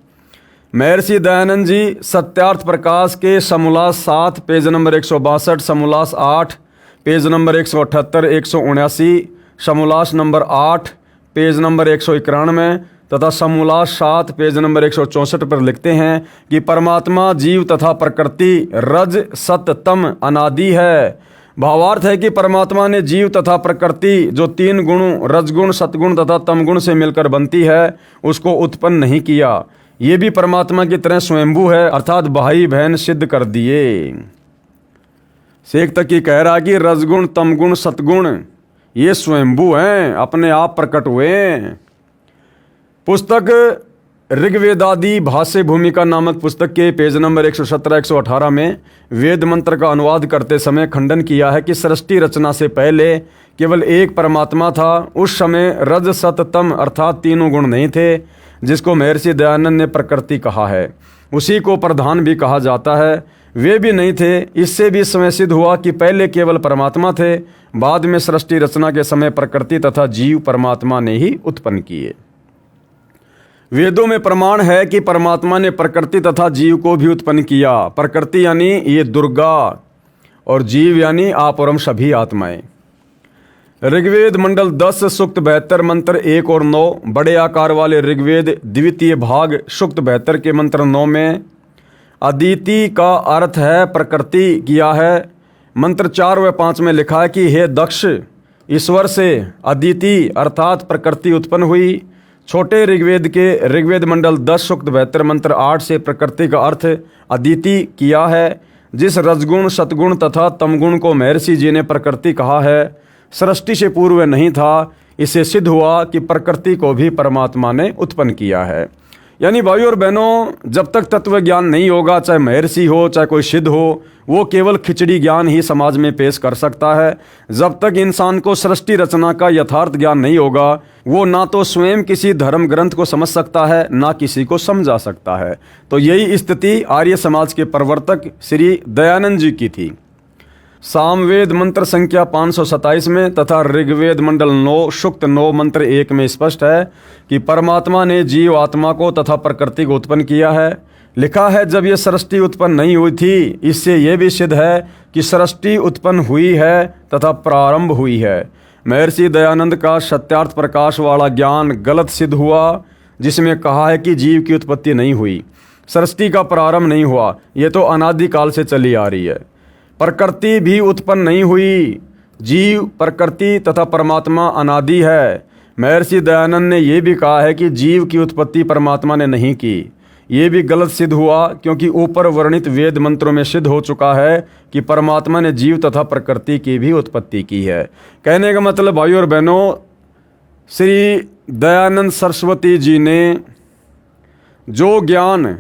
महर्षि दयानंद जी सत्यार्थ प्रकाश के समोल्लास 7 पेज नंबर 162, समोल्लास 8 पेज नंबर 178, 179, समोल्लास नंबर 8 पेज नंबर 191 तथा समोल्लास 7 पेज नंबर 164 पर लिखते हैं कि परमात्मा, जीव तथा प्रकृति रज सत तम अनादि है। भावार्थ है कि परमात्मा ने जीव तथा प्रकृति जो 3 गुणों रजगुण, सतगुण तथा तमगुण से मिलकर बनती है उसको उत्पन्न नहीं किया। ये भी परमात्मा की तरह स्वयंभू है, अर्थात भाई बहन सिद्ध कर दिए। शेख तकी कह रहा कि रजगुण, तमगुण, सतगुण ये स्वयंभू हैं, अपने आप प्रकट हुए हैं। पुस्तक ऋग्वेदादि भाष्य भूमिका नामक पुस्तक के पेज नंबर 117-118 में वेद मंत्र का अनुवाद करते समय खंडन किया है कि सृष्टि रचना से पहले केवल एक परमात्मा था। उस समय रज सत तम अर्थात 3 गुण नहीं थे, जिसको महर्षि दयानंद ने प्रकृति कहा है। उसी को प्रधान भी कहा जाता है, वे भी नहीं थे। इससे भी समय सिद्ध हुआ कि पहले केवल परमात्मा थे, बाद में सृष्टि रचना के समय प्रकृति तथा जीव परमात्मा ने ही उत्पन्न किए। वेदों में प्रमाण है कि परमात्मा ने प्रकृति तथा जीव को भी उत्पन्न किया। प्रकृति यानी ये दुर्गा और जीव यानी आप और हम सभी आत्माएं। ऋग्वेद मंडल 10 सूक्त 72 मंत्र 1 और 9, बड़े आकार वाले ऋग्वेद द्वितीय भाग सूक्त 72 के मंत्र 9 में अदिति का अर्थ है प्रकृति किया है। मंत्र 4 व 5 में लिखा है कि हे दक्ष, ईश्वर से अदिति अर्थात प्रकृति उत्पन्न हुई। छोटे ऋग्वेद के ऋग्वेद मंडल 10 सूक्त 72 मंत्र 8 से प्रकृति का अर्थ अदिति किया है। जिस रजगुण, सतगुण तथा तमगुण को महर्षि जी ने प्रकृति कहा है, सृष्टि से पूर्व नहीं था। इससे सिद्ध हुआ कि प्रकृति को भी परमात्मा ने उत्पन्न किया है। यानी भाइयों और बहनों, जब तक तत्व ज्ञान नहीं होगा, चाहे महर्षि हो चाहे कोई सिद्ध हो, वो केवल खिचड़ी ज्ञान ही समाज में पेश कर सकता है। जब तक इंसान को सृष्टि रचना का यथार्थ ज्ञान नहीं होगा, वो ना तो स्वयं किसी धर्म ग्रंथ को समझ सकता है, ना किसी को समझा सकता है। तो यही स्थिति आर्य समाज के प्रवर्तक श्री दयानंद जी की थी। सामवेद मंत्र संख्या 527 में तथा ऋग्वेद मंडल 9 सूक्त 9 मंत्र 1 में स्पष्ट है कि परमात्मा ने जीव आत्मा को तथा प्रकृति को उत्पन्न किया है। लिखा है, जब यह सृष्टि उत्पन्न नहीं हुई थी, इससे यह भी सिद्ध है कि सृष्टि उत्पन्न हुई है तथा प्रारंभ हुई है। महर्षि दयानंद का सत्यार्थ प्रकाश वाला ज्ञान गलत सिद्ध हुआ, जिसमें कहा है कि जीव की उत्पत्ति नहीं हुई, सृष्टि का प्रारंभ नहीं हुआ। ये तो अनादिकाल से चली आ रही है। प्रकृति भी उत्पन्न नहीं हुई। जीव, प्रकृति तथा परमात्मा अनादि है। महर्षि दयानंद ने यह भी कहा है कि जीव की उत्पत्ति परमात्मा ने नहीं की। ये भी गलत सिद्ध हुआ, क्योंकि ऊपर वर्णित वेद मंत्रों में सिद्ध हो चुका है कि परमात्मा ने जीव तथा प्रकृति की भी उत्पत्ति की है। कहने का मतलब भाइयों और बहनों, श्री दयानंद सरस्वती जी ने जो ज्ञान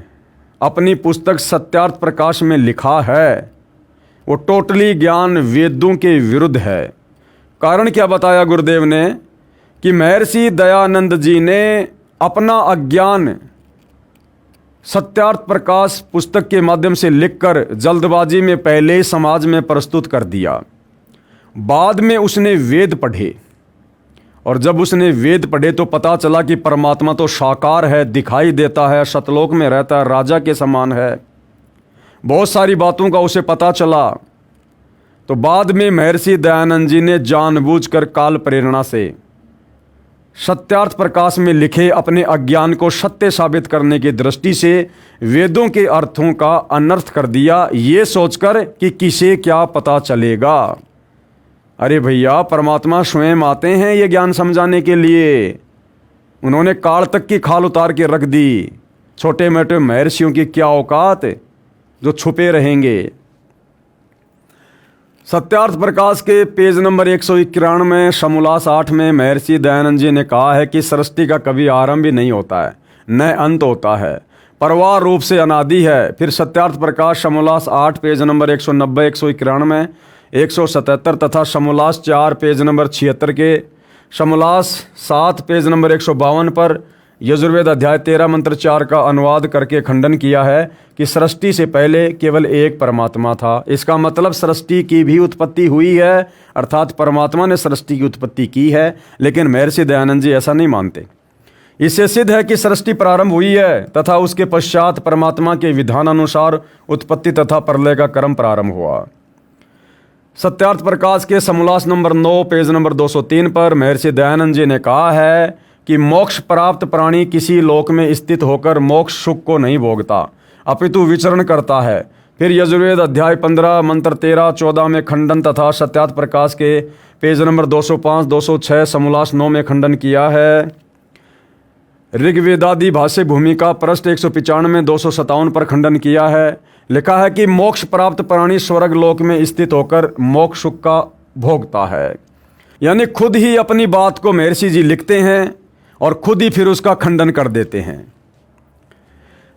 अपनी पुस्तक सत्यार्थ प्रकाश में लिखा है, वो टोटली ज्ञान वेदों के विरुद्ध है। कारण क्या बताया गुरुदेव ने कि महर्षि दयानंद जी ने अपना अज्ञान सत्यार्थ प्रकाश पुस्तक के माध्यम से लिखकर जल्दबाजी में पहले ही समाज में प्रस्तुत कर दिया। बाद में उसने वेद पढ़े और जब उसने वेद पढ़े तो पता चला कि परमात्मा तो साकार है, दिखाई देता है, सतलोक में रहता है, राजा के समान है। बहुत सारी बातों का उसे पता चला। तो बाद में महर्षि दयानंद जी ने जानबूझकर काल प्रेरणा से सत्यार्थ प्रकाश में लिखे अपने अज्ञान को सत्य साबित करने की दृष्टि से वेदों के अर्थों का अनर्थ कर दिया, ये सोचकर कि किसे क्या पता चलेगा। अरे भैया, परमात्मा स्वयं आते हैं ये ज्ञान समझाने के लिए। उन्होंने काल तक की खाल उतार के रख दी। छोटे मोटे महर्षियों की क्या औकात जो छुपे रहेंगे। सत्यार्थ प्रकाश के पेज नंबर 191 समोल्लास 8 में महर्षि दयानंद जी ने कहा है कि सृष्टि का कभी आरंभ भी नहीं होता है, न अंत होता है, परवार रूप से अनादि है। फिर सत्यार्थ प्रकाश समोल्लास 8 पेज नंबर 190, 191, 177 तथा समोल्लास 4 पेज नंबर 76 के, समोल्लास 7 पेज नंबर 152 पर यजुर्वेद अध्याय 13 मंत्र 4 का अनुवाद करके खंडन किया है कि सृष्टि से पहले केवल एक परमात्मा था। इसका मतलब सृष्टि की भी उत्पत्ति हुई है, अर्थात परमात्मा ने सृष्टि की उत्पत्ति की है। लेकिन महर्षि दयानंद जी ऐसा नहीं मानते। इससे सिद्ध है कि सृष्टि प्रारंभ हुई है तथा उसके पश्चात परमात्मा के विधान अनुसार उत्पत्ति तथा प्रलय का क्रम प्रारंभ हुआ। सत्यार्थ प्रकाश के समोल्लास नंबर 9 पेज नंबर 203 पर महर्षि दयानंद जी ने कहा है कि मोक्ष प्राप्त प्राणी किसी लोक में स्थित होकर मोक्ष सुख को नहीं भोगता, अपितु विचरण करता है। फिर यजुर्वेद अध्याय 15 मंत्र 13, 14 में खंडन तथा सत्यार्थ प्रकाश के पेज नंबर 205, 206 समोल्लास 9 में खंडन किया है। ऋग्वेदादि भाष्य भूमिका पृष्ठ 195, 257 पर खंडन किया है। लिखा है कि मोक्ष प्राप्त प्राणी स्वर्ग लोक में स्थित होकर मोक्ष सुख का भोगता है। यानी खुद ही अपनी बात को महर्षि जी लिखते हैं और खुद ही फिर उसका खंडन कर देते हैं।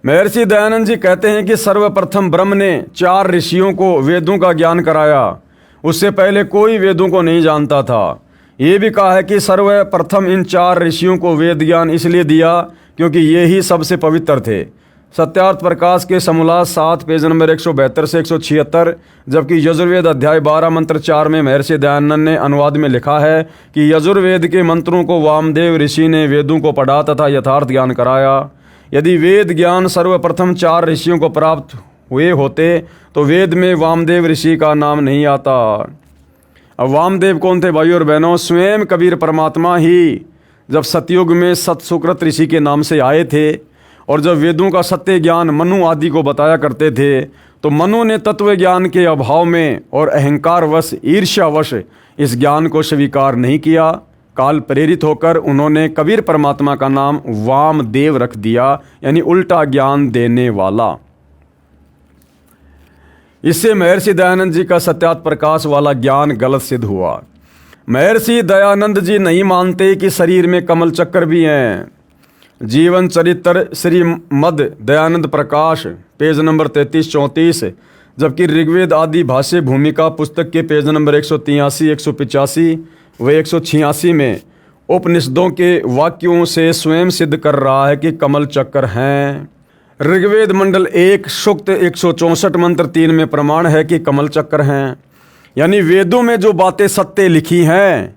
महर्षि दयानंद जी कहते हैं कि सर्वप्रथम ब्रह्म ने 4 ऋषियों को वेदों का ज्ञान कराया। उससे पहले कोई वेदों को नहीं जानता था। ये भी कहा है कि सर्वप्रथम इन 4 ऋषियों को वेद ज्ञान इसलिए दिया क्योंकि ये ही सबसे पवित्र थे। सत्यार्थ प्रकाश के समोल्लास 7 पेज नंबर 172 से 176, जबकि यजुर्वेद अध्याय 12 मंत्र 4 में महर्षि दयानंद ने अनुवाद में लिखा है कि यजुर्वेद के मंत्रों को वामदेव ऋषि ने वेदों को पढ़ा तथा यथार्थ ज्ञान कराया। यदि वेद ज्ञान सर्वप्रथम 4 ऋषियों को प्राप्त हुए होते तो वेद में वामदेव ऋषि का नाम नहीं आता। अब वामदेव कौन थे भाइयों और बहनों? स्वयं कबीर परमात्मा ही जब सतयुग में सतसुकृत ऋषि के नाम से आए थे और जब वेदों का सत्य ज्ञान मनु आदि को बताया करते थे तो मनु ने तत्व ज्ञान के अभाव में और अहंकारवश ईर्ष्यावश इस ज्ञान को स्वीकार नहीं किया। काल प्रेरित होकर उन्होंने कबीर परमात्मा का नाम वामदेव रख दिया, यानी उल्टा ज्ञान देने वाला। इससे महर्षि दयानंद जी का सत्यार्थ प्रकाश वाला ज्ञान गलत सिद्ध हुआ। महर्षि दयानंद जी नहीं मानते कि शरीर में कमल चक्र भी हैं। जीवन चरित्र श्री मद दयानंद प्रकाश पेज नंबर 33-34, जबकि ऋग्वेद आदि भाष्य भूमिका पुस्तक के पेज नंबर 183, 185 व 186 में उपनिषदों के वाक्यों से स्वयं सिद्ध कर रहा है कि कमल चक्र हैं। ऋग्वेद मंडल 1 सूक्त 164 मंत्र 3 में प्रमाण है कि कमल चक्र हैं। यानी वेदों में जो बातें सत्य लिखी हैं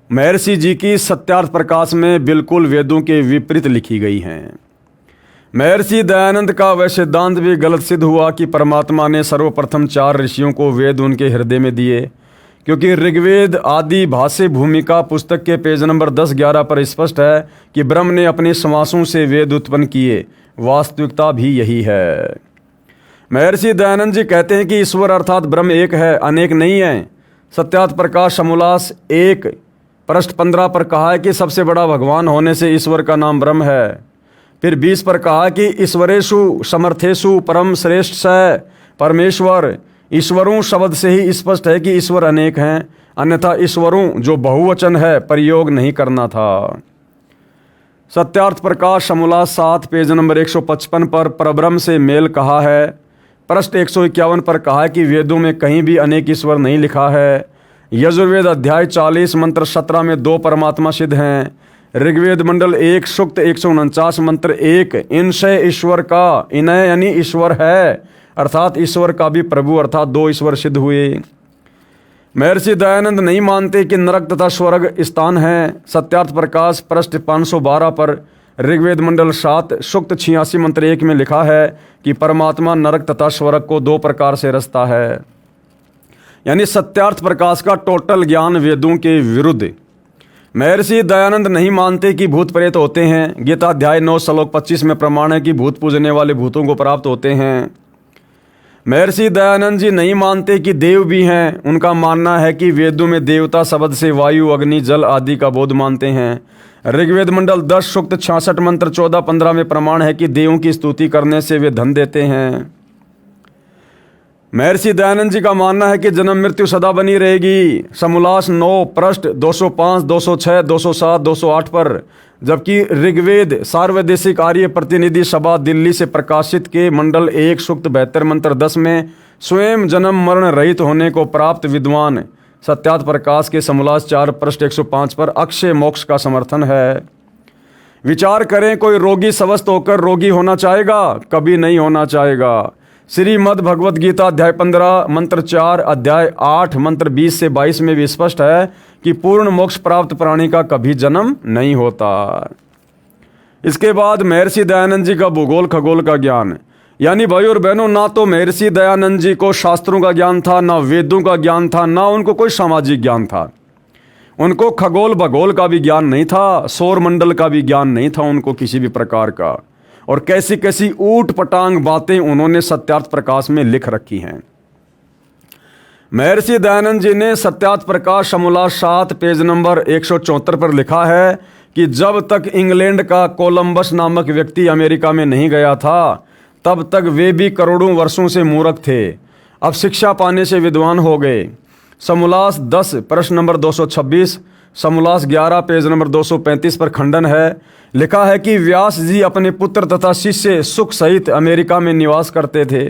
महर्षि जी की सत्यार्थ प्रकाश में बिल्कुल वेदों के विपरीत लिखी गई हैं। महर्षि दयानंद का वह सिद्धांत भी गलत सिद्ध हुआ कि परमात्मा ने सर्वप्रथम 4 ऋषियों को वेद उनके हृदय में दिए, क्योंकि ऋग्वेद आदि भाष्य भूमिका पुस्तक के पेज नंबर 10-11 पर स्पष्ट है कि ब्रह्म ने अपने श्वासों से वेद उत्पन्न किए। वास्तविकता भी यही है। महर्षि दयानंद जी कहते हैं कि ईश्वर अर्थात ब्रह्म एक है, अनेक नहीं है। सत्यार्थ प्रकाश समोल्लास 1 पृष्ठ 15 पर कहा है कि सबसे बड़ा भगवान होने से ईश्वर का नाम ब्रह्म है। फिर 20 पर कहा कि ईश्वरेषु समर्थेषु परम श्रेष्ठ स परमेश्वर। ईश्वरों शब्द से ही स्पष्ट है कि ईश्वर अनेक हैं, अन्यथा ईश्वरों जो बहुवचन है प्रयोग नहीं करना था। सत्यार्थ प्रकाश समोल्लास 7 पेज नंबर 155 पर परब्रह्म से मेल कहा है। पृष्ठ 151 पर कहा है कि वेदों में कहीं भी अनेक ईश्वर नहीं लिखा है। यजुर्वेद अध्याय 40 मंत्र 17 में 2 परमात्मा सिद्ध हैं। ऋग्वेद मंडल 1 सूक्त 149 मंत्र 1, इनसे ईश्वर का, इनय यानी ईश्वर है, अर्थात ईश्वर का भी प्रभु, अर्थात 2 ईश्वर सिद्ध हुए। महर्षि दयानंद नहीं मानते कि नरक तथा स्वर्ग स्थान हैं। सत्यार्थ प्रकाश पृष्ठ 512 पर ऋग्वेद मंडल 7 सूक्त 86 मंत्र 1 में लिखा है कि परमात्मा नरक तथा स्वर्ग को 2 प्रकार से रचता है। यानी सत्यार्थ प्रकाश का टोटल ज्ञान वेदों के विरुद्ध। महर्षि दयानंद नहीं मानते कि भूत प्रेत होते हैं। गीता अध्याय 9 श्लोक 25 में प्रमाण है कि भूत पूजने वाले भूतों को प्राप्त होते हैं। महर्षि दयानंद जी नहीं मानते कि देव भी हैं। उनका मानना है कि वेदों में देवता शब्द से वायु, अग्नि, जल आदि का बोध मानते हैं। ऋग्वेद मंडल 10 सूक्त 66 मंत्र 14-15 में प्रमाण है कि देवों की स्तुति करने से वे धन देते हैं। महर्षि दयानंद जी का मानना है कि जन्म मृत्यु सदा बनी रहेगी। समोल्लास 9 पृष्ठ 205, 206, 207, 208 पर। जबकि ऋग्वेद सार्वदेशिक आर्य प्रतिनिधि सभा दिल्ली से प्रकाशित के मंडल 1 सूक्त 72 मंत्र 10 में स्वयं जन्म मरण रहित होने को प्राप्त विद्वान सत्यार्थ प्रकाश के समोल्लास 4 पृष्ठ 105 पर अक्षय मोक्ष का समर्थन है। विचार करें, कोई रोगी स्वस्थ होकर रोगी होना चाहेगा? कभी नहीं होना चाहेगा। श्रीमद् भगवद गीता अध्याय 15 मंत्र 4, अध्याय 8 मंत्र 20 से 22 में भी स्पष्ट है कि पूर्ण मोक्ष प्राप्त प्राणी का कभी जन्म नहीं होता। इसके बाद महर्षि दयानंद जी का भूगोल खगोल का ज्ञान। यानी भाई और बहनों, ना तो महर्षि दयानंद जी को शास्त्रों का ज्ञान था, ना वेदों का ज्ञान था, ना उनको कोई सामाजिक ज्ञान था। उनको खगोल भगोल का भी ज्ञान नहीं था, सौर मंडल का भी ज्ञान नहीं था उनको किसी भी प्रकार का। और कैसी कैसी ऊट पटांग बातें उन्होंने सत्यार्थ प्रकाश में लिख रखी हैं। महर्षि दयानंद जी ने सत्यार्थ प्रकाश समोल्लास 7 पेज नंबर 174 पर लिखा है कि जब तक इंग्लैंड का कोलंबस नामक व्यक्ति अमेरिका में नहीं गया था, तब तक वे भी करोड़ों वर्षों से मूर्ख थे। अब शिक्षा पाने से विद्वान हो गए। समोल्लास 10 प्रश्न नंबर 226, समोल्लास 11 पेज नंबर 235 पर खंडन है। लिखा है कि व्यास जी अपने पुत्र तथा शिष्य सुख सहित अमेरिका में निवास करते थे।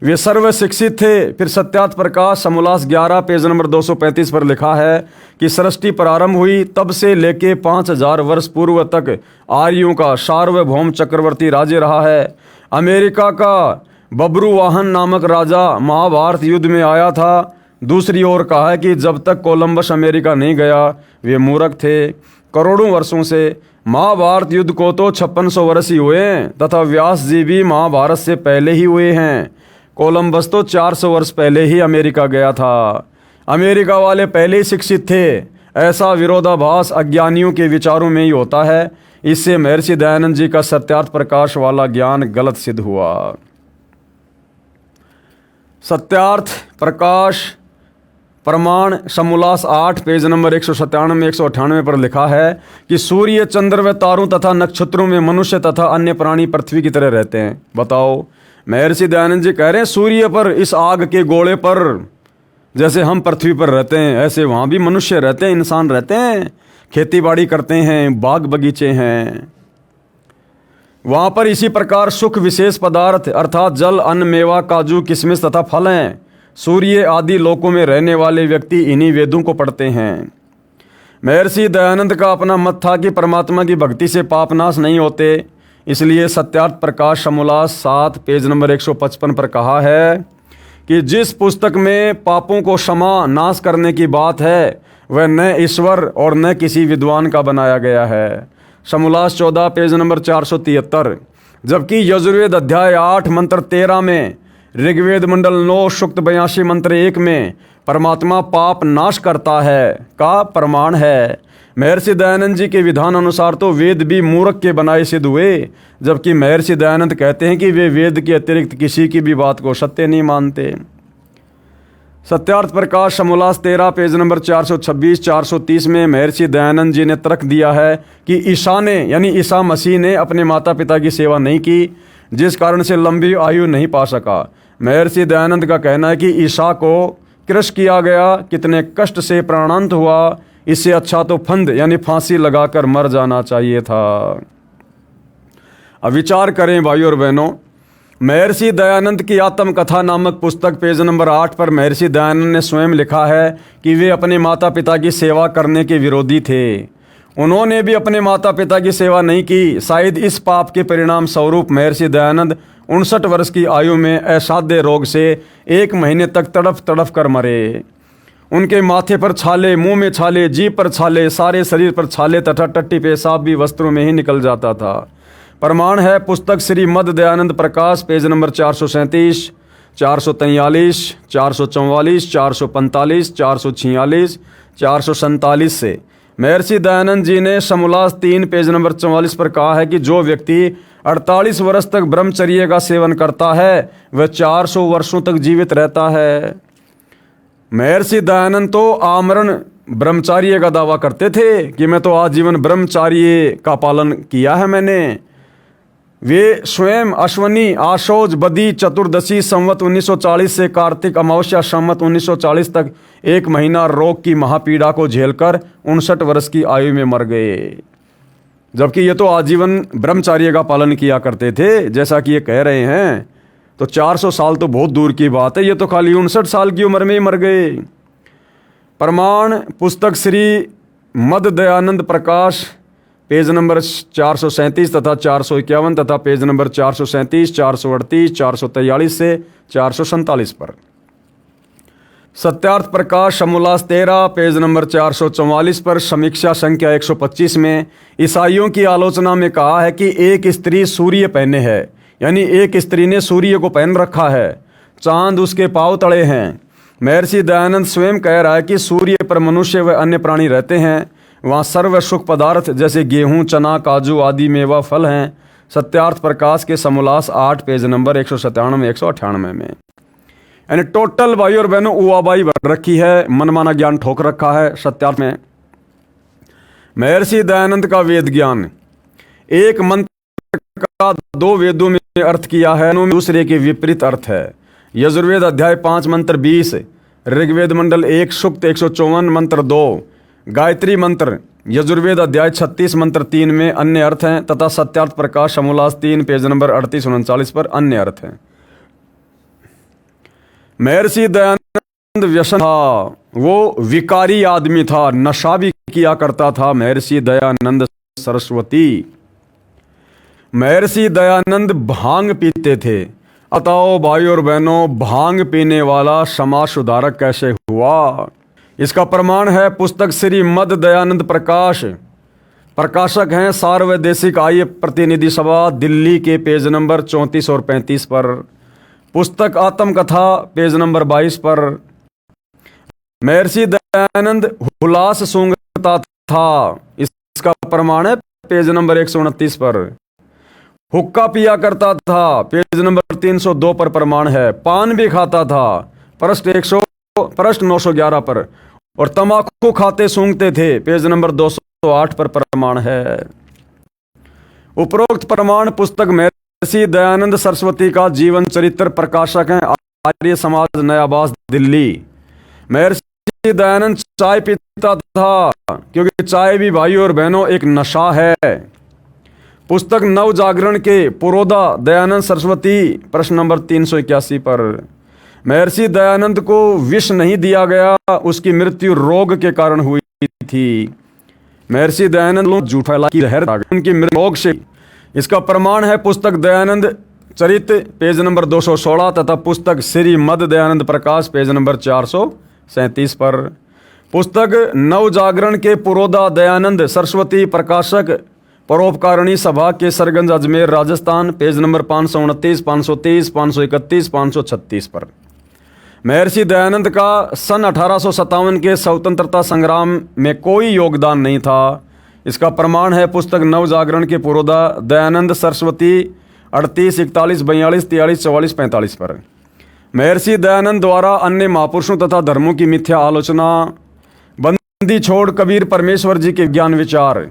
वे सर्व शिक्षित थे। फिर सत्यार्थ प्रकाश समोल्लास 11 पेज नंबर 235 पर लिखा है कि सृष्टि प्रारंभ हुई तब से लेके 5000 वर्ष पूर्व तक आर्यों का सार्वभौम चक्रवर्ती राज्य रहा है। अमेरिका का बब्रुवाहन नामक राजा महाभारत युद्ध में आया था। दूसरी ओर कहा है कि जब तक कोलंबस अमेरिका नहीं गया वे मूर्ख थे। करोड़ों वर्षों से महाभारत युद्ध को तो 5600 वर्ष ही हुए हैं तथा व्यास जी भी महाभारत से पहले ही हुए हैं। कोलंबस तो 400 वर्ष पहले ही अमेरिका गया था। अमेरिका वाले पहले ही शिक्षित थे। ऐसा विरोधाभास अज्ञानियों के विचारों में ही होता है। इससे महर्षि दयानंद जी का सत्यार्थ प्रकाश वाला ज्ञान गलत सिद्ध हुआ। सत्यार्थ प्रकाश प्रमाण समोल्लास 8 पेज नंबर 197 198 पर लिखा है कि सूर्य, चंद्र व तारों तथा नक्षत्रों में मनुष्य तथा अन्य प्राणी पृथ्वी की तरह रहते हैं। बताओ, महर्षि दयानंद जी कह रहे हैं सूर्य पर, इस आग के गोले पर जैसे हम पृथ्वी पर रहते हैं ऐसे वहाँ भी मनुष्य रहते हैं, इंसान रहते हैं, खेती बाड़ी करते हैं, बाग बगीचे हैं। वहाँ पर इसी प्रकार सुख विशेष पदार्थ अर्थात जल, अन्न, मेवा, काजू, किशमिश तथा फल हैं। सूर्य आदि लोकों में रहने वाले व्यक्ति इन्हीं वेदों को पढ़ते हैं। महर्षि दयानंद का अपना मत था कि परमात्मा की भक्ति से पाप नाश नहीं होते। इसलिए सत्यार्थ प्रकाश समोल्लास 7 पेज नंबर 155 पर कहा है कि जिस पुस्तक में पापों को क्षमा नाश करने की बात है वह न ईश्वर और न किसी विद्वान का बनाया गया है। समोल्लास 14 पेज नंबर 473। जबकि यजुर्वेद अध्याय 8 मंत्र 13 में, ऋग्वेद मंडल 9 सूक्त 82 मंत्र 1 में परमात्मा पाप नाश करता है का प्रमाण है। महर्षि दयानंद जी के विधान अनुसार तो वेद भी मूर्ख के बनाए सिद्ध हुए, जबकि महर्षि दयानंद कहते हैं कि वे वेद के अतिरिक्त किसी की भी बात को सत्य नहीं मानते। सत्यार्थ प्रकाश समोल्लास 13 पेज नंबर 426 430 में महर्षि दयानंद जी ने तर्क दिया है कि ईसा ने यानी ईसा मसीह ने अपने माता पिता की सेवा नहीं की, जिस कारण से लंबी आयु नहीं पा सका। महर्षि दयानंद का कहना है कि ईसा को क्रश किया गया, कितने कष्ट से प्राणांत हुआ, इससे अच्छा तो फंद यानी फांसी लगाकर मर जाना चाहिए था। अब विचार करें भाइयों और बहनों, महर्षि दयानंद की आत्मकथा नामक पुस्तक पेज नंबर 8 पर महर्षि दयानंद ने स्वयं लिखा है कि वे अपने माता पिता की सेवा करने के विरोधी थे। उन्होंने भी अपने माता पिता की सेवा नहीं की। शायद इस पाप के परिणाम स्वरूप महर्षि दयानंद 59 वर्ष की आयु में असाध्य रोग से 1 महीने तक तड़फ तड़फ कर मरे। उनके माथे पर छाले, मुंह में छाले, जीभ पर छाले, सारे शरीर पर छाले तथा टट्टी पेशाब भी वस्त्रों में ही निकल जाता था। प्रमाण है पुस्तक श्री मद दयानंद प्रकाश पेज नंबर 437, 443, 444, 445, 446, 447 से। महर्षि दयानंद जी ने समोल्लास 3 पेज नंबर 44 पर कहा है कि जो व्यक्ति 48 वर्ष तक ब्रह्मचर्य का सेवन करता है वह 400 वर्षों तक जीवित रहता है। महर्षि दयानंद तो आमरण ब्रह्मचार्य का दावा करते थे कि मैं तो आजीवन ब्रह्मचार्य का पालन किया है मैंने। वे स्वयं अश्वनी, आशोज, बदी, चतुर्दशी संवत 1940 से कार्तिक अमावस्या संवत 1940 तक 1 महीना रोग की महापीड़ा को झेलकर 59 वर्ष की आयु में मर गए। जबकि ये तो आजीवन ब्रह्मचार्य का पालन किया करते थे जैसा कि ये कह रहे हैं। तो 400 साल तो बहुत दूर की बात है, ये तो खाली 59 साल की उम्र में ही मर गए। प्रमाण पुस्तक श्री मद दयानंद प्रकाश पेज नंबर 437 तथा 451 तथा पेज नंबर 437, 438, 443 से 447 पर। सत्यार्थ प्रकाश समोल्लास 13 पेज नंबर 444 पर समीक्षा संख्या 125 में ईसाइयों की आलोचना में कहा है कि एक स्त्री सूर्य पहने है, यानी एक स्त्री ने सूर्य को पहन रखा है, चांद उसके पांव तले हैं। महर्षि दयानंद स्वयं कह रहा है कि सूर्य पर मनुष्य व अन्य प्राणी रहते हैं, वहाँ सर्व सुख पदार्थ जैसे गेहूं, चना, काजू आदि मेवा फल हैं। सत्यार्थ प्रकाश के समोल्लास 8 पेज नंबर 197, 198 में। यानी टोटल भाई और बहनों उवाबाई भर रखी है, मनमाना ज्ञान ठोक रखा है सत्यार्थ में। महर्षि दयानंद का वेद ज्ञान, एक मंत्र का 2 वेदों में अर्थ किया है, दूसरे के विपरीत अर्थ है। यजुर्वेद अध्याय 5 मंत्र 20, ऋग्वेद मंडल 1 सूक्त 154 मंत्र 2, गायत्री मंत्र यजुर्वेद अध्याय 36 मंत्र 3 में अन्य अर्थ हैं तथा सत्यार्थ प्रकाश समोल्लास 3 पेज नंबर 38-39 पर अन्य अर्थ हैं। महर्षि दयानंद व्यसन था, वो विकारी आदमी था, नशा भी किया करता था। महर्षि दयानंद सरस्वती, महर्षि दयानंद भांग पीते थे। अताओ भाई और बहनों, भांग पीने वाला समाज सुधारक कैसे हुआ? इसका प्रमाण है पुस्तक श्री मद दयानंद प्रकाश, प्रकाशक हैं सार्वदेशिक आय प्रतिनिधि सभा दिल्ली के पेज नंबर 34 और 35 पर। पुस्तक आत्मकथा पेज नंबर 22 पर। महर्षि दयानंद हुलास सूंघता था, इसका प्रमाण है पेज नंबर 129 पर। हुक्का पिया करता था, पेज नंबर 302 पर प्रमाण है। पान भी खाता था, पृष्ठ 911 पर। और तंबाकू खाते सूंघते थे, पेज नंबर 208 पर प्रमाण है। उपरोक्त प्रमाण पुस्तक महर्षि दयानंद सरस्वती का जीवन चरित्र, प्रकाशक हैं आर्य समाज नयाबास दिल्ली। महर्षि दयानंद चाय पीता था, क्योंकि चाय भी भाई और बहनों एक नशा है। पुस्तक नव जागरण के पुरोधा दयानंद सरस्वती, प्रश्न नंबर 381 पर। महर्षि दयानंद को विष नहीं दिया गया, उसकी मृत्यु रोग के कारण हुई थी। महर्षि दयानंद झूठ फैला की लहर उनकी मृत्यु रोग से। इसका प्रमाण है पुस्तक दयानंद चरित पेज नंबर 216 तथा पुस्तक श्री मद दयानंद प्रकाश पेज नंबर 437 पर। पुस्तक नव जागरण के पुरोधा दयानंद सरस्वती, प्रकाशक परोपकारिणी सभा के सरगंज अजमेर राजस्थान, पेज नंबर 529, 530, 531, 536 पर। महर्षि दयानंद का सन 1857 के स्वतंत्रता संग्राम में कोई योगदान नहीं था। इसका प्रमाण है पुस्तक नव जागरण के पुरोधा दयानंद सरस्वती 38, 41, 42, 43, 44, 45 पर। महर्षि दयानंद द्वारा अन्य महापुरुषों तथा धर्मों की मिथ्या आलोचना, बंदी छोड़ कबीर परमेश्वर जी के ज्ञान विचार।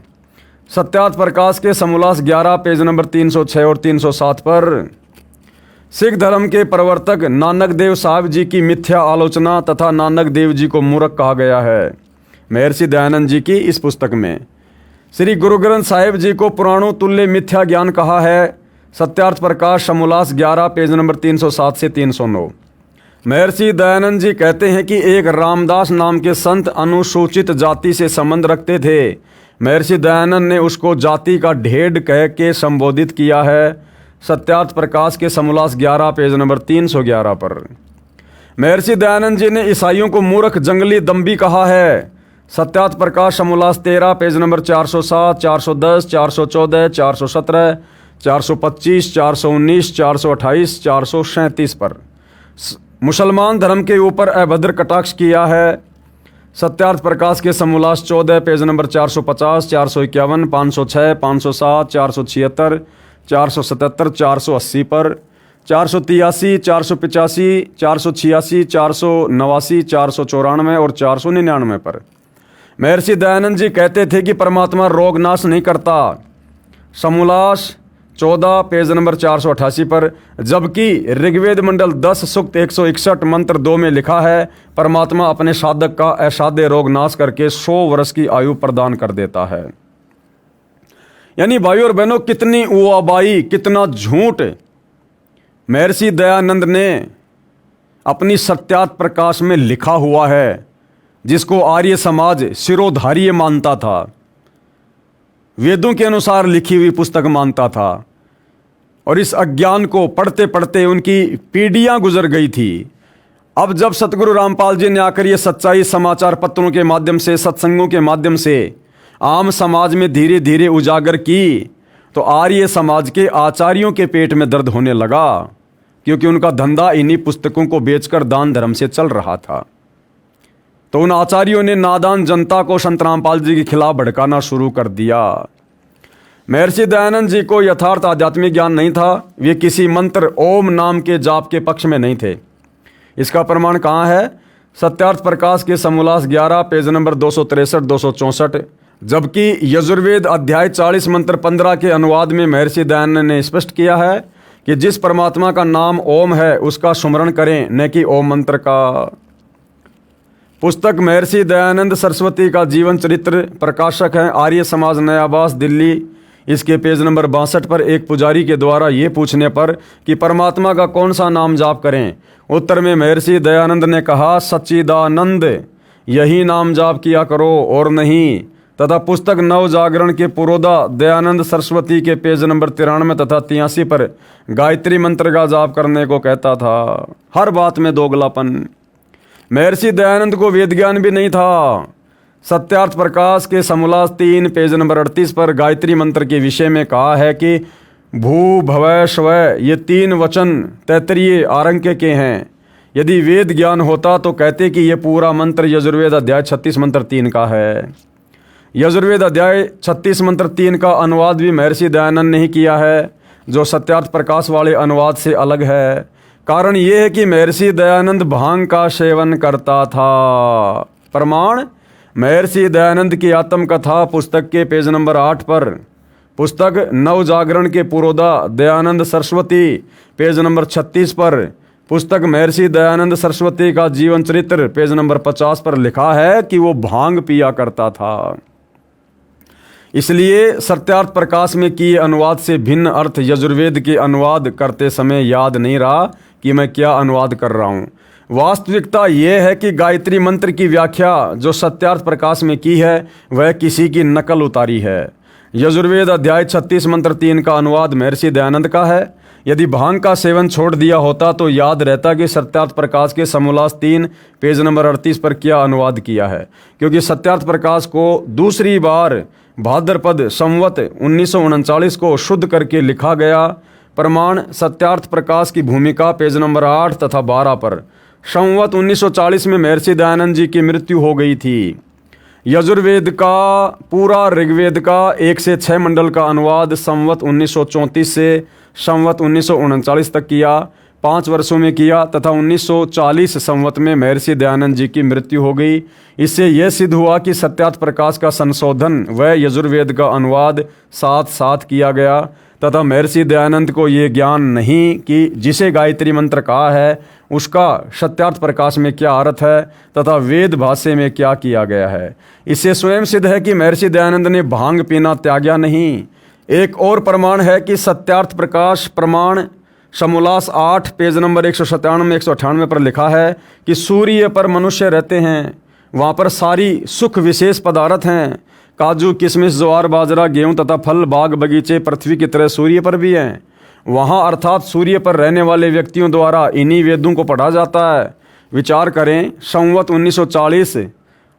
सत्यार्थ प्रकाश के समोल्लास 11 पेज नंबर 306 और 307 पर। सिख धर्म के प्रवर्तक नानक देव साहब जी की मिथ्या आलोचना तथा नानक देव जी को मूर्ख कहा गया है। महर्षि दयानंद जी की इस पुस्तक में श्री गुरु ग्रंथ साहिब जी को पुराणों तुल्य मिथ्या ज्ञान कहा है। सत्यार्थ प्रकाश समोल्लास 11 पेज नंबर 307 से 309। महर्षि दयानंद जी कहते हैं कि एक रामदास नाम के संत अनुसूचित जाति से संबंध रखते थे। महर्षि दयानंद ने उसको जाति का ढेड कह के संबोधित किया है। सत्यार्थ प्रकाश के समोल्लास 11 पेज नंबर 311 पर। महर्षि दयानंद जी ने ईसाइयों को मूर्ख, जंगली, दम्भी कहा है। सत्यार्थ प्रकाश समोल्लास 13 पेज नंबर 407, 410, 414, 417, 425, 419, 428, 437 पर मुसलमान धर्म के ऊपर अभद्र कटाक्ष किया है। सत्यार्थ प्रकाश के समोल्लास 14 पेज नंबर 450, 451, 506, 507, 476, 477, 480 पर 483, 485, 486, 489, 494 और 499 पर महर्षि दयानंद जी कहते थे कि परमात्मा रोग नाश नहीं करता। समोल्लास 14 पेज नंबर 488 पर, जबकि ऋग्वेद मंडल 10 सूक्त 161 मंत्र 2 में लिखा है परमात्मा अपने साधक का असाध्य रोग नाश करके 100 वर्ष की आयु प्रदान कर देता है। यानी भाइयों और बहनों, कितनी उआबाई, कितना झूठ महर्षि दयानंद ने अपनी सत्यार्थ प्रकाश में लिखा हुआ है, जिसको आर्य समाज शिरोधार्य मानता था, वेदों के अनुसार लिखी हुई पुस्तक मानता था। और इस अज्ञान को पढ़ते पढ़ते उनकी पीढ़ियां गुजर गई थी। अब जब सतगुरु रामपाल जी ने आकर ये सच्चाई समाचार पत्रों के माध्यम से, सत्संगों के माध्यम से आम समाज में धीरे धीरे उजागर की, तो आर्य समाज के आचार्यों के पेट में दर्द होने लगा, क्योंकि उनका धंधा इन्हीं पुस्तकों को बेचकर दान धर्म से चल रहा था। तो उन आचार्यों ने नादान जनता को संत रामपाल जी के खिलाफ भड़काना शुरू कर दिया। महर्षि दयानंद जी को यथार्थ आध्यात्मिक ज्ञान नहीं था। वे किसी मंत्र ओम नाम के जाप के पक्ष में नहीं थे। इसका प्रमाण कहाँ है? सत्यार्थ प्रकाश के समोल्लास 11 पेज नंबर 263, 264। जबकि यजुर्वेद अध्याय 40 मंत्र 15 के अनुवाद में महर्षि दयानंद ने स्पष्ट किया है कि जिस परमात्मा का नाम ओम है उसका सुमरण करें, न कि ओम मंत्र का। पुस्तक महर्षि दयानंद सरस्वती का जीवन चरित्र, प्रकाशक हैं आर्य समाज, नया आवास, दिल्ली। इसके पेज नंबर 62 पर एक पुजारी के द्वारा ये पूछने पर कि परमात्मा का कौन सा नाम जाप करें, उत्तर में महर्षि दयानंद ने कहा सच्चिदानंद, यही नाम जाप किया करो और नहीं। तथा पुस्तक नव जागरण के पुरोधा दयानंद सरस्वती के पेज नंबर 93 तथा 83 पर गायत्री मंत्र का जाप करने को कहता था। हर बात में दोगलापन। महर्षि दयानंद को वेद ज्ञान भी नहीं था। सत्यार्थ प्रकाश के समोल्लास 3 पेज नंबर 38 पर गायत्री मंत्र के विषय में कहा है कि भू भवै स्वै, ये 3 वचन तैतरीय आरंक्य के हैं। यदि वेद ज्ञान होता तो कहते कि ये पूरा मंत्र यजुर्वेद अध्याय 36 मंत्र 3 का है। यजुर्वेद अध्याय 36 मंत्र 3 का अनुवाद भी महर्षि दयानंद ने ही किया है, जो सत्यार्थ प्रकाश वाले अनुवाद से अलग है। कारण ये है कि महर्षि दयानंद भांग का सेवन करता था। प्रमाण महर्षि दयानंद की आत्मकथा पुस्तक के पेज नंबर 8 पर, पुस्तक नव जागरण के पुरोधा दयानंद सरस्वती पेज नंबर 36 पर, पुस्तक महर्षि दयानंद सरस्वती का जीवन चरित्र पेज नंबर 50 पर लिखा है कि वो भांग पिया करता था। इसलिए सत्यार्थ प्रकाश में किए अनुवाद से भिन्न अर्थ यजुर्वेद के अनुवाद करते समय याद नहीं रहा कि मैं क्या अनुवाद कर रहा हूँ। वास्तविकता यह है कि गायत्री मंत्र की व्याख्या जो सत्यार्थ प्रकाश में की है वह किसी की नकल उतारी है। यजुर्वेद अध्याय 36 मंत्र 3 का अनुवाद महर्षि दयानंद का है। यदि भांग का सेवन छोड़ दिया होता तो याद रहता कि सत्यार्थ प्रकाश के समोल्लास 3 पेज नंबर 38 पर क्या अनुवाद किया है, क्योंकि सत्यार्थ प्रकाश को दूसरी बार भाद्रपद संवत 1939 को शुद्ध करके लिखा गया। प्रमाण सत्यार्थ प्रकाश की भूमिका पेज नंबर 8 तथा 12 पर। संवत 1940 में महर्षि दयानंद जी की मृत्यु हो गई थी। यजुर्वेद का पूरा ऋग्वेद का 1 से 6 मंडल का अनुवाद संवत 1934 से संवत 1939 तक किया, 5 वर्षों में किया तथा 1940 संवत में महर्षि दयानंद जी की मृत्यु हो गई। इससे यह सिद्ध हुआ कि सत्यार्थ प्रकाश का संशोधन व यजुर्वेद का अनुवाद साथ साथ किया गया तथा महर्षि दयानंद को ये ज्ञान नहीं कि जिसे गायत्री मंत्र कहा है उसका सत्यार्थ प्रकाश में क्या अर्थ है तथा वेद भाष्य में क्या किया गया है। इससे स्वयं सिद्ध है कि महर्षि दयानंद ने भांग पीना त्यागा नहीं। एक और प्रमाण है कि सत्यार्थ प्रकाश प्रमाण समोल्लास 8 पेज नंबर 197 198 पर लिखा है कि सूर्य पर मनुष्य रहते हैं, वहाँ पर सारी सुख विशेष पदार्थ हैं। काजू किशमिश ज्वार बाजरा गेहूँ तथा फल बाग बगीचे पृथ्वी की तरह सूर्य पर भी हैं। वहाँ अर्थात सूर्य पर रहने वाले व्यक्तियों द्वारा इन्हीं वेदों को पढ़ा जाता है। विचार करें, संवत 1940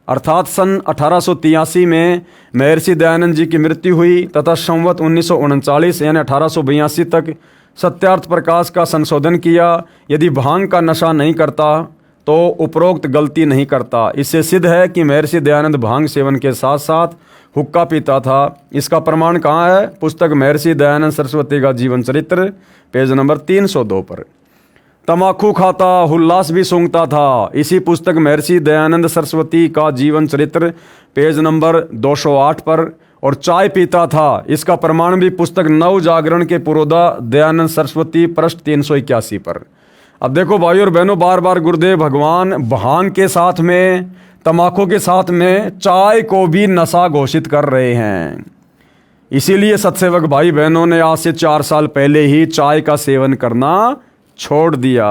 अर्थात सन 1883 में महर्षि दयानंद जी की मृत्यु हुई तथा संवत 1939 यानी 1882 तक सत्यार्थ प्रकाश का संशोधन किया। यदि भांग का नशा नहीं करता तो उपरोक्त गलती नहीं करता। इससे सिद्ध है कि महर्षि दयानंद भांग सेवन के साथ साथ हुक्का पीता था। इसका प्रमाण कहाँ है? पुस्तक महर्षि दयानंद सरस्वती का जीवन चरित्र पेज नंबर 302 पर। तमाकू खाता, हुल्लास भी सूंघता था, इसी पुस्तक महर्षि दयानंद सरस्वती का जीवन चरित्र पेज नंबर 208 पर। और चाय पीता था, इसका प्रमाण भी पुस्तक नव जागरण के पुरोधा दयानंद सरस्वती पृष्ठ 381 पर। अब देखो भाई और बहनों, बार बार गुरुदेव भगवान भांग के साथ में, तमाकू के साथ में चाय को भी नशा घोषित कर रहे हैं। इसीलिए सत्सेवक भाई बहनों ने आज से 4 साल पहले ही चाय का सेवन करना छोड़ दिया।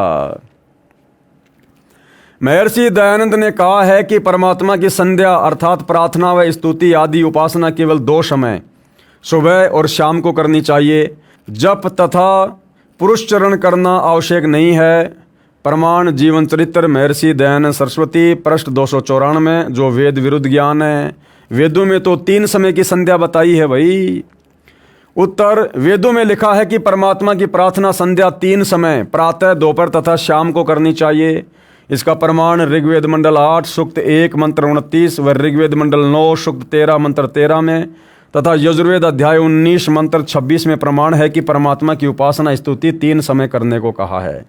महर्षि दयानंद ने कहा है कि परमात्मा की संध्या अर्थात प्रार्थना व स्तुति आदि उपासना केवल 2 समय सुबह और शाम को करनी चाहिए। जप तथा पुरुषचरण करना आवश्यक नहीं है। प्रमाण जीवन चरित्र महर्षि दयानंद सरस्वती पृष्ठ 294, जो वेद विरुद्ध ज्ञान है। वेदों में तो 3 समय की संध्या बताई है भाई। उत्तर, वेदों में लिखा है कि परमात्मा की प्रार्थना संध्या 3 समय प्रातः, दोपहर तथा शाम को करनी चाहिए। इसका प्रमाण ऋग्वेद मंडल 8 सूक्त 1 मंत्र 29 व ऋग्वेद मंडल 9 सूक्त 13 मंत्र 13 में तथा यजुर्वेद अध्याय 19 मंत्र 26 में प्रमाण है कि परमात्मा की उपासना स्तुति 3 समय करने को कहा है।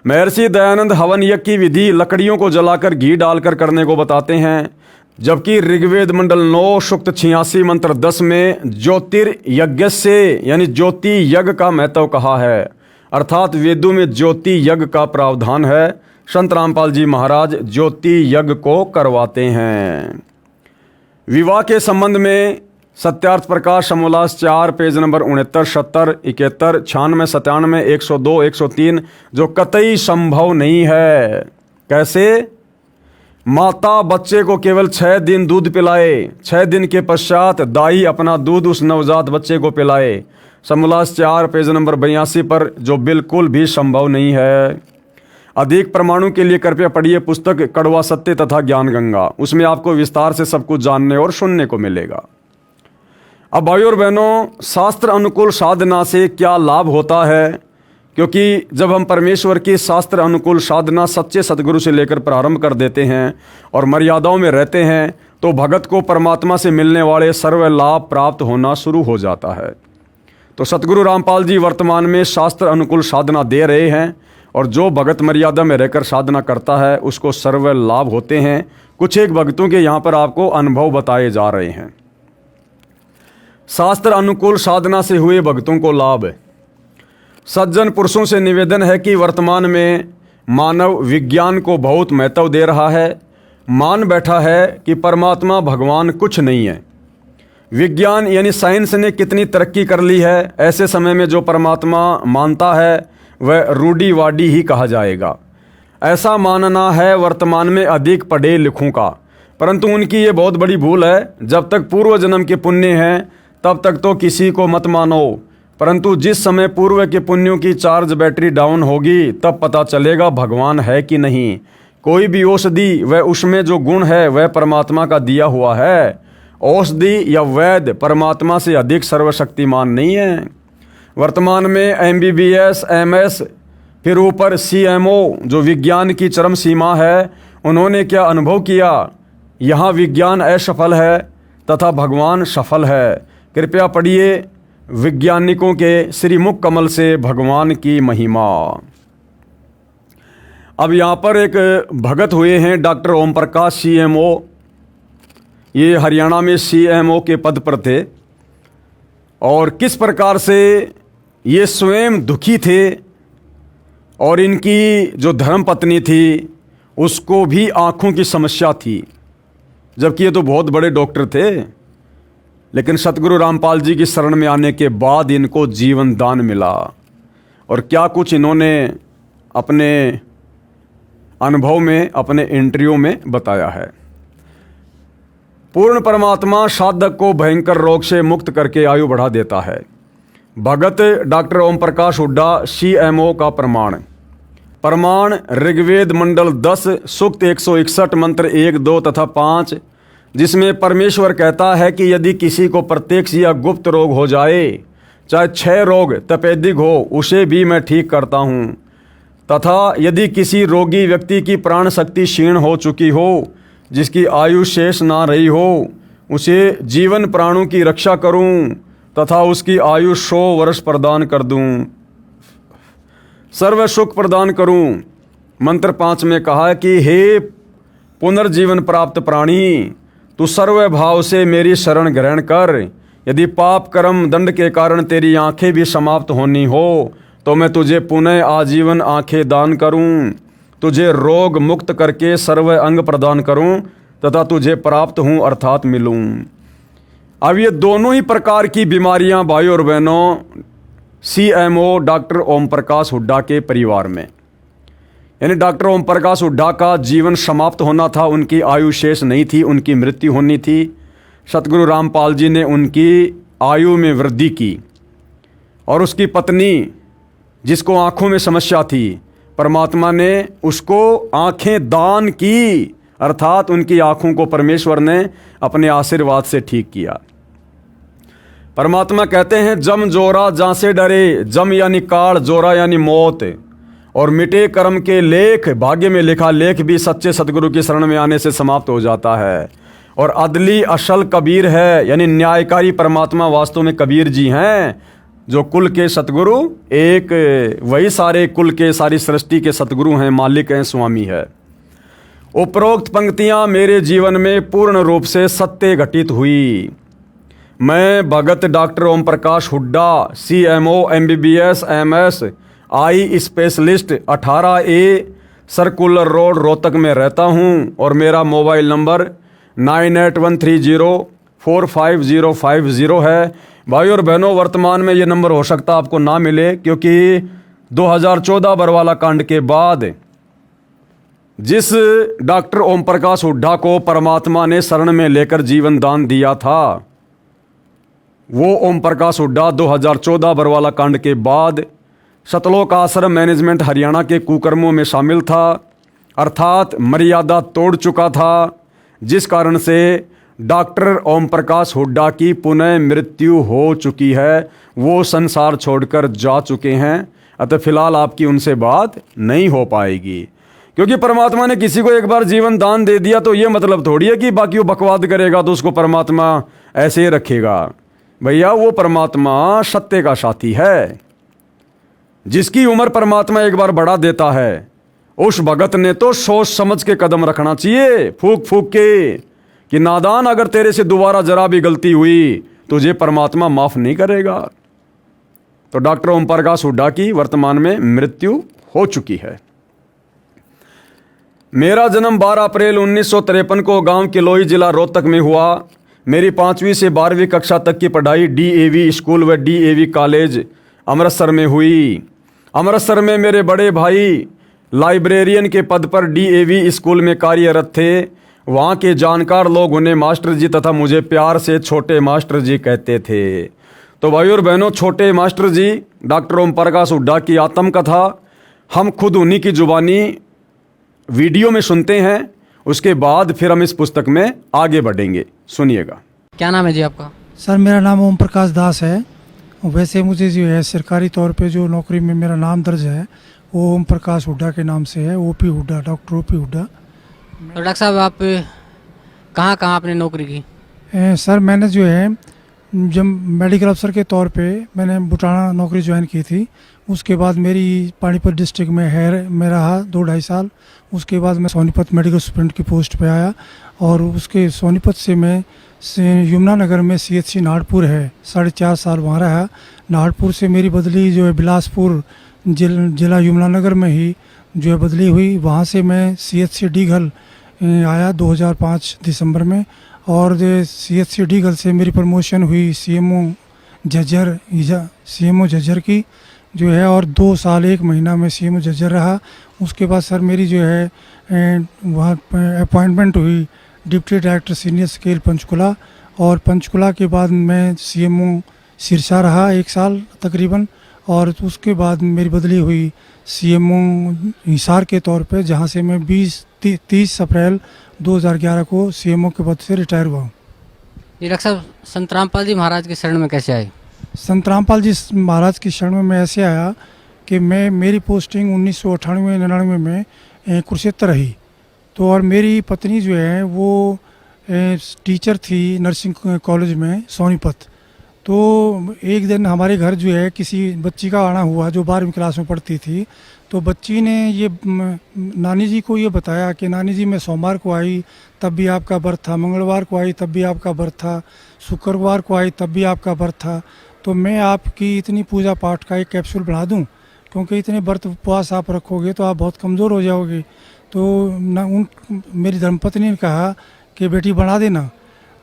महर्षि दयानंद हवन यज्ञ की विधि लकड़ियों को जलाकर घी डालकर करने को बताते हैं, जबकि ऋग्वेद मंडल 9 सूक्त 86 मंत्र 10 में ज्योतिर्यज्ञ से यानी ज्योति यज्ञ का महत्व कहा है। अर्थात वेदों में ज्योति यज्ञ का प्रावधान है। संत रामपाल जी महाराज ज्योति यज्ञ को करवाते हैं। विवाह के संबंध में सत्यार्थ प्रकाश समोल्लास 4 पेज नंबर 69, 70, 71, 96, 97, 102, 103 जो कतई संभव नहीं है। कैसे? माता बच्चे को केवल 6 दिन दूध पिलाए, 6 दिन के पश्चात दाई अपना दूध उस नवजात बच्चे को पिलाए। समोल्लास 4 पेज नंबर 82 पर, जो बिल्कुल भी संभव नहीं है। अधिक प्रमाणों के लिए कृपया पढ़िए पुस्तक कड़वा सत्य तथा ज्ञान गंगा, उसमें आपको विस्तार से सब कुछ जानने और सुनने को मिलेगा। अब भाइयों और बहनों, शास्त्र अनुकूल साधना से क्या लाभ होता है? क्योंकि जब हम परमेश्वर की शास्त्र अनुकूल साधना सच्चे सदगुरु से लेकर प्रारंभ कर देते हैं और मर्यादाओं में रहते हैं, तो भगत को परमात्मा से मिलने वाले सर्व लाभ प्राप्त होना शुरू हो जाता है। तो सतगुरु रामपाल जी वर्तमान में शास्त्र अनुकूल साधना दे रहे हैं और जो भगत मर्यादा में रहकर साधना करता है उसको सर्व लाभ होते हैं। कुछ एक भक्तों के यहाँ पर आपको अनुभव बताए जा रहे हैं। शास्त्र अनुकूल साधना से हुए भक्तों को लाभ। सज्जन पुरुषों से निवेदन है कि वर्तमान में मानव विज्ञान को बहुत महत्व दे रहा है, मान बैठा है कि परमात्मा भगवान कुछ नहीं है। विज्ञान यानी साइंस ने कितनी तरक्की कर ली है, ऐसे समय में जो परमात्मा मानता है वह रूढ़िवादी ही कहा जाएगा। ऐसा मानना है वर्तमान में अधिक पढ़े लिखों का, परंतु उनकी ये बहुत बड़ी भूल है। जब तक पूर्व जन्म के पुण्य हैं तब तक तो किसी को मत मानो, परंतु जिस समय पूर्व के पुण्यों की चार्ज बैटरी डाउन होगी तब पता चलेगा भगवान है कि नहीं। कोई भी औषधि वह उसमें जो गुण है वह परमात्मा का दिया हुआ है। औषधि या वैद्य परमात्मा से अधिक सर्वशक्तिमान नहीं है। वर्तमान में MBBS, MS, फिर ऊपर CMO जो विज्ञान की चरम सीमा है, उन्होंने क्या अनुभव किया? यहाँ विज्ञान असफल है तथा भगवान सफल है। कृपया पढ़िए वैज्ञानिकों के श्रीमुख कमल से भगवान की महिमा। अब यहाँ पर एक भगत हुए हैं डॉक्टर ओम प्रकाश CMO, ये हरियाणा में CMO के पद पर थे और किस प्रकार से ये स्वयं दुखी थे और इनकी जो धर्मपत्नी थी उसको भी आँखों की समस्या थी, जबकि ये तो बहुत बड़े डॉक्टर थे। लेकिन सतगुरु रामपाल जी की शरण में आने के बाद इनको जीवन दान मिला। और क्या कुछ इन्होंने अपने अनुभव में, अपने इंटरव्यू में बताया है। पूर्ण परमात्मा साधक को भयंकर रोग से मुक्त करके आयु बढ़ा देता है। भगत डॉक्टर ओम प्रकाश हुड्डा CMO का प्रमाण ऋग्वेद मंडल 10 सूक्त 161 मंत्र 1, 2 तथा 5, जिसमें परमेश्वर कहता है कि यदि किसी को प्रत्यक्ष या गुप्त रोग हो जाए, चाहे 6 रोग तपेदिक हो, उसे भी मैं ठीक करता हूँ। तथा यदि किसी रोगी व्यक्ति की प्राण शक्ति क्षीण हो चुकी हो, जिसकी आयु शेष ना रही हो, उसे जीवन प्राणों की रक्षा करूं तथा उसकी आयु 100 वर्ष प्रदान कर दूं, सर्व सुख प्रदान करूं। मंत्र 5 में कहा कि हे पुनर्जीवन प्राप्त प्राणी, तू सर्व भाव से मेरी शरण ग्रहण कर। यदि पाप कर्म दंड के कारण तेरी आंखें भी समाप्त होनी हो, तो मैं तुझे पुनः आजीवन आंखें दान करूं, तुझे रोग मुक्त करके सर्व अंग प्रदान करूं तथा तुझे प्राप्त हूं अर्थात मिलूं। अब ये दोनों ही प्रकार की बीमारियां भाई और बहनों CMO डॉक्टर ओम प्रकाश हुड्डा के परिवार में, यानी डॉक्टर ओम प्रकाश हुड्डा का जीवन समाप्त होना था, उनकी आयु शेष नहीं थी, उनकी मृत्यु होनी थी। सतगुरु रामपाल जी ने उनकी आयु में वृद्धि की और उसकी पत्नी जिसको आंखों में समस्या थी, परमात्मा ने उसको आंखें दान की, अर्थात उनकी आंखों को परमेश्वर ने अपने आशीर्वाद से ठीक किया। परमात्मा कहते हैं जम जोरा जहां से डरे, जम यानी काल, जोरा यानी मौत, और मिटे कर्म के लेख, भाग्य में लिखा लेख भी सच्चे सतगुरु की शरण में आने से समाप्त हो जाता है। और अदली असल कबीर है, यानी न्यायकारी परमात्मा वास्तव में कबीर जी हैं, जो कुल के सतगुरु एक वही सारे कुल के, सारी सृष्टि के सतगुरु हैं, मालिक हैं, स्वामी है। उपरोक्त पंक्तियां मेरे जीवन में पूर्ण रूप से सत्य घटित हुई। मैं Bhagat doctor Om Prakash Hooda CMO MBBS MS eye specialist 18A circular road Rohtak में रहता हूं और मेरा मोबाइल नंबर 9813045050 है। भाई और बहनों, वर्तमान में ये नंबर हो सकता आपको ना मिले, क्योंकि 2014 बरवाला कांड के बाद जिस डॉक्टर ओम प्रकाश हुड्डा को परमात्मा ने शरण में लेकर जीवन दान दिया था, वो ओम प्रकाश हुड्डा 2014 बरवाला कांड के बाद सतलोक आश्रम मैनेजमेंट हरियाणा के कुकर्मों में शामिल था, अर्थात मर्यादा तोड़ चुका था, जिस कारण से डॉक्टर ओम प्रकाश हुड्डा की पुनः मृत्यु हो चुकी है। वो संसार छोड़कर जा चुके हैं, अतः फिलहाल आपकी उनसे बात नहीं हो पाएगी। क्योंकि परमात्मा ने किसी को एक बार जीवन दान दे दिया तो ये मतलब थोड़ी है कि बाकी वो बकवाद करेगा तो उसको परमात्मा ऐसे ही रखेगा। भैया, वो परमात्मा सत्य का साथी है। जिसकी उम्र परमात्मा एक बार बढ़ा देता है, उस भगत ने तो सोच समझ के कदम रखना चाहिए, फूक फूक के, कि नादान, अगर तेरे से दोबारा जरा भी गलती हुई तुझे परमात्मा माफ नहीं करेगा। तो डॉक्टर ओम प्रकाश हुड्डा की वर्तमान में मृत्यु हो चुकी है। मेरा जन्म 12 अप्रैल 1953 को गांव किलोई जिला रोहतक में हुआ। मेरी 5वीं से 12वीं कक्षा तक की पढ़ाई DAV स्कूल व DAV कॉलेज अमृतसर में हुई। अमृतसर में मेरे बड़े भाई लाइब्रेरियन के पद पर DAV स्कूल में कार्यरत थे। वहाँ के जानकार लोग उन्हें मास्टर जी तथा मुझे प्यार से छोटे मास्टर जी कहते थे। तो भाई और बहनों, छोटे मास्टर जी डॉक्टर ओम प्रकाश हुड्डा की आत्मकथा हम खुद उन्हीं की जुबानी वीडियो में सुनते हैं, उसके बाद फिर हम इस पुस्तक में आगे बढ़ेंगे। सुनिएगा। क्या नाम है जी आपका? सर, मेरा नाम ओम प्रकाश दास है। वैसे मुझे जो है सरकारी तौर पे जो नौकरी में मेरा नाम दर्ज है वो ओम प्रकाश हुड्डा के नाम से है, OP Hooda, doctor OP Hooda. तो डॉक्टर साहब, आप कहाँ कहाँ आपने नौकरी की? सर, मैंने जो है जब मेडिकल अफसर के तौर पे मैंने बुटाना नौकरी ज्वाइन की थी। उसके बाद मेरी पानीपत डिस्ट्रिक्ट में रहा 2-2.5 साल। उसके बाद मैं सोनीपत मेडिकल सुपरिटेंडेंट की पोस्ट पे आया और उसके सोनीपत से मैं यमुनानगर में CHC नाहरपुर है 4.5 साल वहाँ रहा। नाहरपुर से मेरी बदली जो है बिलासपुर जिला यमुनानगर में ही जो है बदली हुई। वहाँ से मैं CHC डीघल आया 2005 दिसंबर में और CHC डीगल से मेरी प्रमोशन हुई CMO झज्जर की जो है, और 2 साल 1 महीना में CMO झज्जर रहा। उसके बाद सर मेरी जो है वहाँ अपॉइंटमेंट हुई deputy director senior scale Panchkula, और पंचकुला के बाद मैं CMO सिरसा रहा 1 साल तकरीबन, और उसके बाद मेरी बदली हुई CMO हिसार के तौर पे, जहाँ से मैं 30 अप्रैल 2011 को CMO के पद से रिटायर हुआ हूँ। जी डॉक्टर साहब, संत रामपाल जी महाराज के शरण में कैसे आए? संत रामपाल जी महाराज की शरण में मैं ऐसे आया कि मेरी पोस्टिंग 1998-99 में कुरुक्षेत्र रही। तो और मेरी पत्नी जो है वो टीचर थी नर्सिंग कॉलेज में सोनीपत। तो एक दिन हमारे घर जो है किसी बच्ची का आना हुआ जो 12वीं क्लास में पढ़ती थी। तो बच्ची ने ये नानी जी को ये बताया कि नानी जी मैं सोमवार को आई तब भी आपका व्रत था, मंगलवार को आई तब भी आपका व्रत था, शुक्रवार को आई तब भी आपका व्रत था, तो मैं आपकी इतनी पूजा पाठ का एक कैप्सूल बना दूं, क्योंकि इतने व्रत उपवास आप रखोगे तो आप बहुत कमज़ोर हो जाओगे। तो मेरी धर्मपत्नी ने कहा कि बेटी बना देना।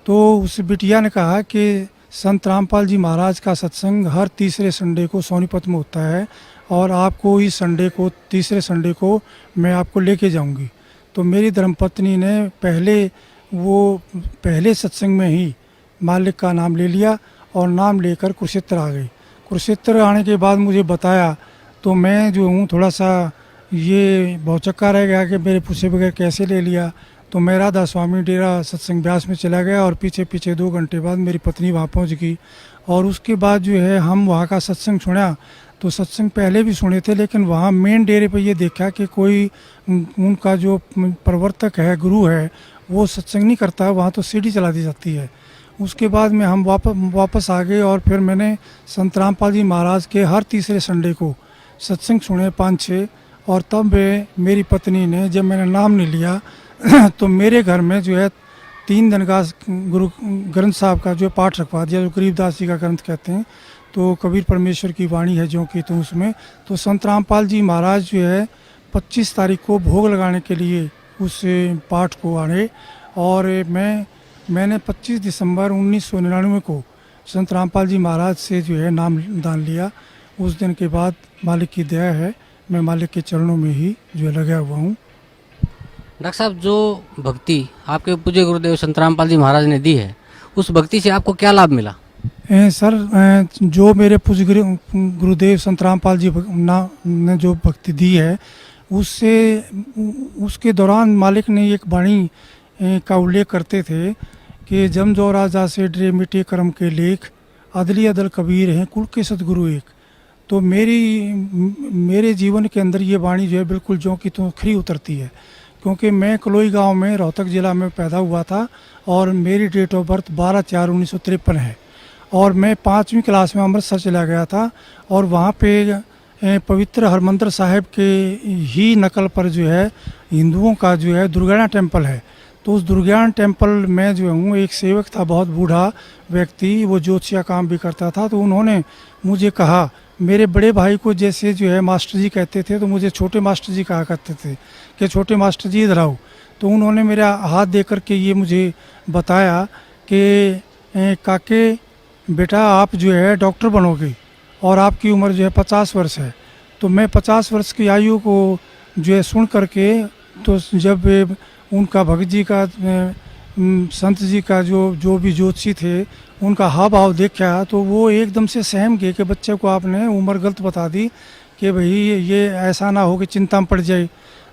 तो उस बिटिया ने कहा कि संत रामपाल जी महाराज का सत्संग हर तीसरे संडे को सोनीपत में होता है, और आपको इस संडे को, तीसरे संडे को मैं आपको लेके जाऊंगी। तो मेरी धर्मपत्नी ने पहले सत्संग में ही मालिक का नाम ले लिया और नाम लेकर कुरुक्षेत्र आ गई। कुरुक्षेत्र आने के बाद मुझे बताया तो मैं जो हूँ थोड़ा सा ये भौचक्का रह गया कि मेरे पूछे बगैर कैसे ले लिया। तो मैं राधा स्वामी डेरा सत्संग ब्यास में चला गया, और पीछे 2 घंटे बाद मेरी पत्नी वहाँ पहुँच गई। और उसके बाद जो है हम वहाँ का सत्संग सुना। तो सत्संग पहले भी सुने थे, लेकिन वहाँ मेन डेरे पे ये देखा कि कोई उनका जो प्रवर्तक है, गुरु है, वो सत्संग नहीं करता, वहाँ तो सीढ़ी चला दी जाती है। उसके बाद में हम वापस आ गए, और फिर मैंने संत रामपाल जी महाराज के हर तीसरे संडे को सत्संग सुने 5-6। और तब मेरी पत्नी ने, जब मैंने नाम नहीं लिया तो मेरे घर में जो है 3 दिन का गुरु ग्रंथ साहब का जो पाठ रखवा दिया, जो गरीबदास जी का ग्रंथ कहते हैं। तो कबीर परमेश्वर की वाणी है जो कि, तो उसमें तो संत रामपाल जी महाराज जो है 25 तारीख को भोग लगाने के लिए उस पाठ को आने, और मैंने 25 दिसंबर 1999 को संत रामपाल जी महाराज से जो है नाम दान लिया। उस दिन के बाद मालिक की दया है, मैं मालिक के चरणों में ही जो है लगा हुआ हूँ। डॉक्टर साहब, जो भक्ति आपके पूज्य गुरुदेव संत रामपाल जी महाराज ने दी है, उस भक्ति से आपको क्या लाभ मिला? सर जो मेरे पूज्य गुरुदेव संत रामपाल जी ने जो भक्ति दी है, उसके दौरान मालिक ने एक वाणी का उल्लेख करते थे कि जम जो राजा से डरे मिटे कर्म के लेख, अदली अदल कबीर हैं कुल के सतगुरु एक। तो मेरे जीवन के अंदर ये वाणी जो है बिल्कुल जो कि तो खरी उतरती है, क्योंकि मैं कलोई गांव में रोहतक ज़िला में पैदा हुआ था, और मेरी डेट ऑफ बर्थ 12/4/1953 है, और मैं 5वीं क्लास में अमृतसर चला गया था, और वहाँ पे पवित्र हरमंदिर साहिब के ही नकल पर जो है हिंदुओं का जो है दुर्गाना टेम्पल है। तो उस दुर्गाना टेम्पल में जो हूँ एक सेवक था, बहुत बूढ़ा व्यक्ति, वो ज्योतिषा काम भी करता था। तो उन्होंने मुझे कहा, मेरे बड़े भाई को जैसे जो है मास्टर जी कहते थे, तो मुझे छोटे मास्टर जी कहा करते थे कि छोटे मास्टर जी इधर आओ। तो उन्होंने मेरा हाथ दे कर के ये मुझे बताया कि काके बेटा आप जो है डॉक्टर बनोगे, और आपकी उम्र जो है 50 वर्ष है। तो मैं 50 वर्ष की आयु को जो है सुन करके, तो जब उनका भगत जी का संत जी का जो भी ज्योतिषी थे उनका हाव भाव देखा, तो वो एकदम से सहम गए कि बच्चे को आपने उम्र गलत बता दी, कि भाई ये ऐसा ना हो कि चिंता में पड़ जाए।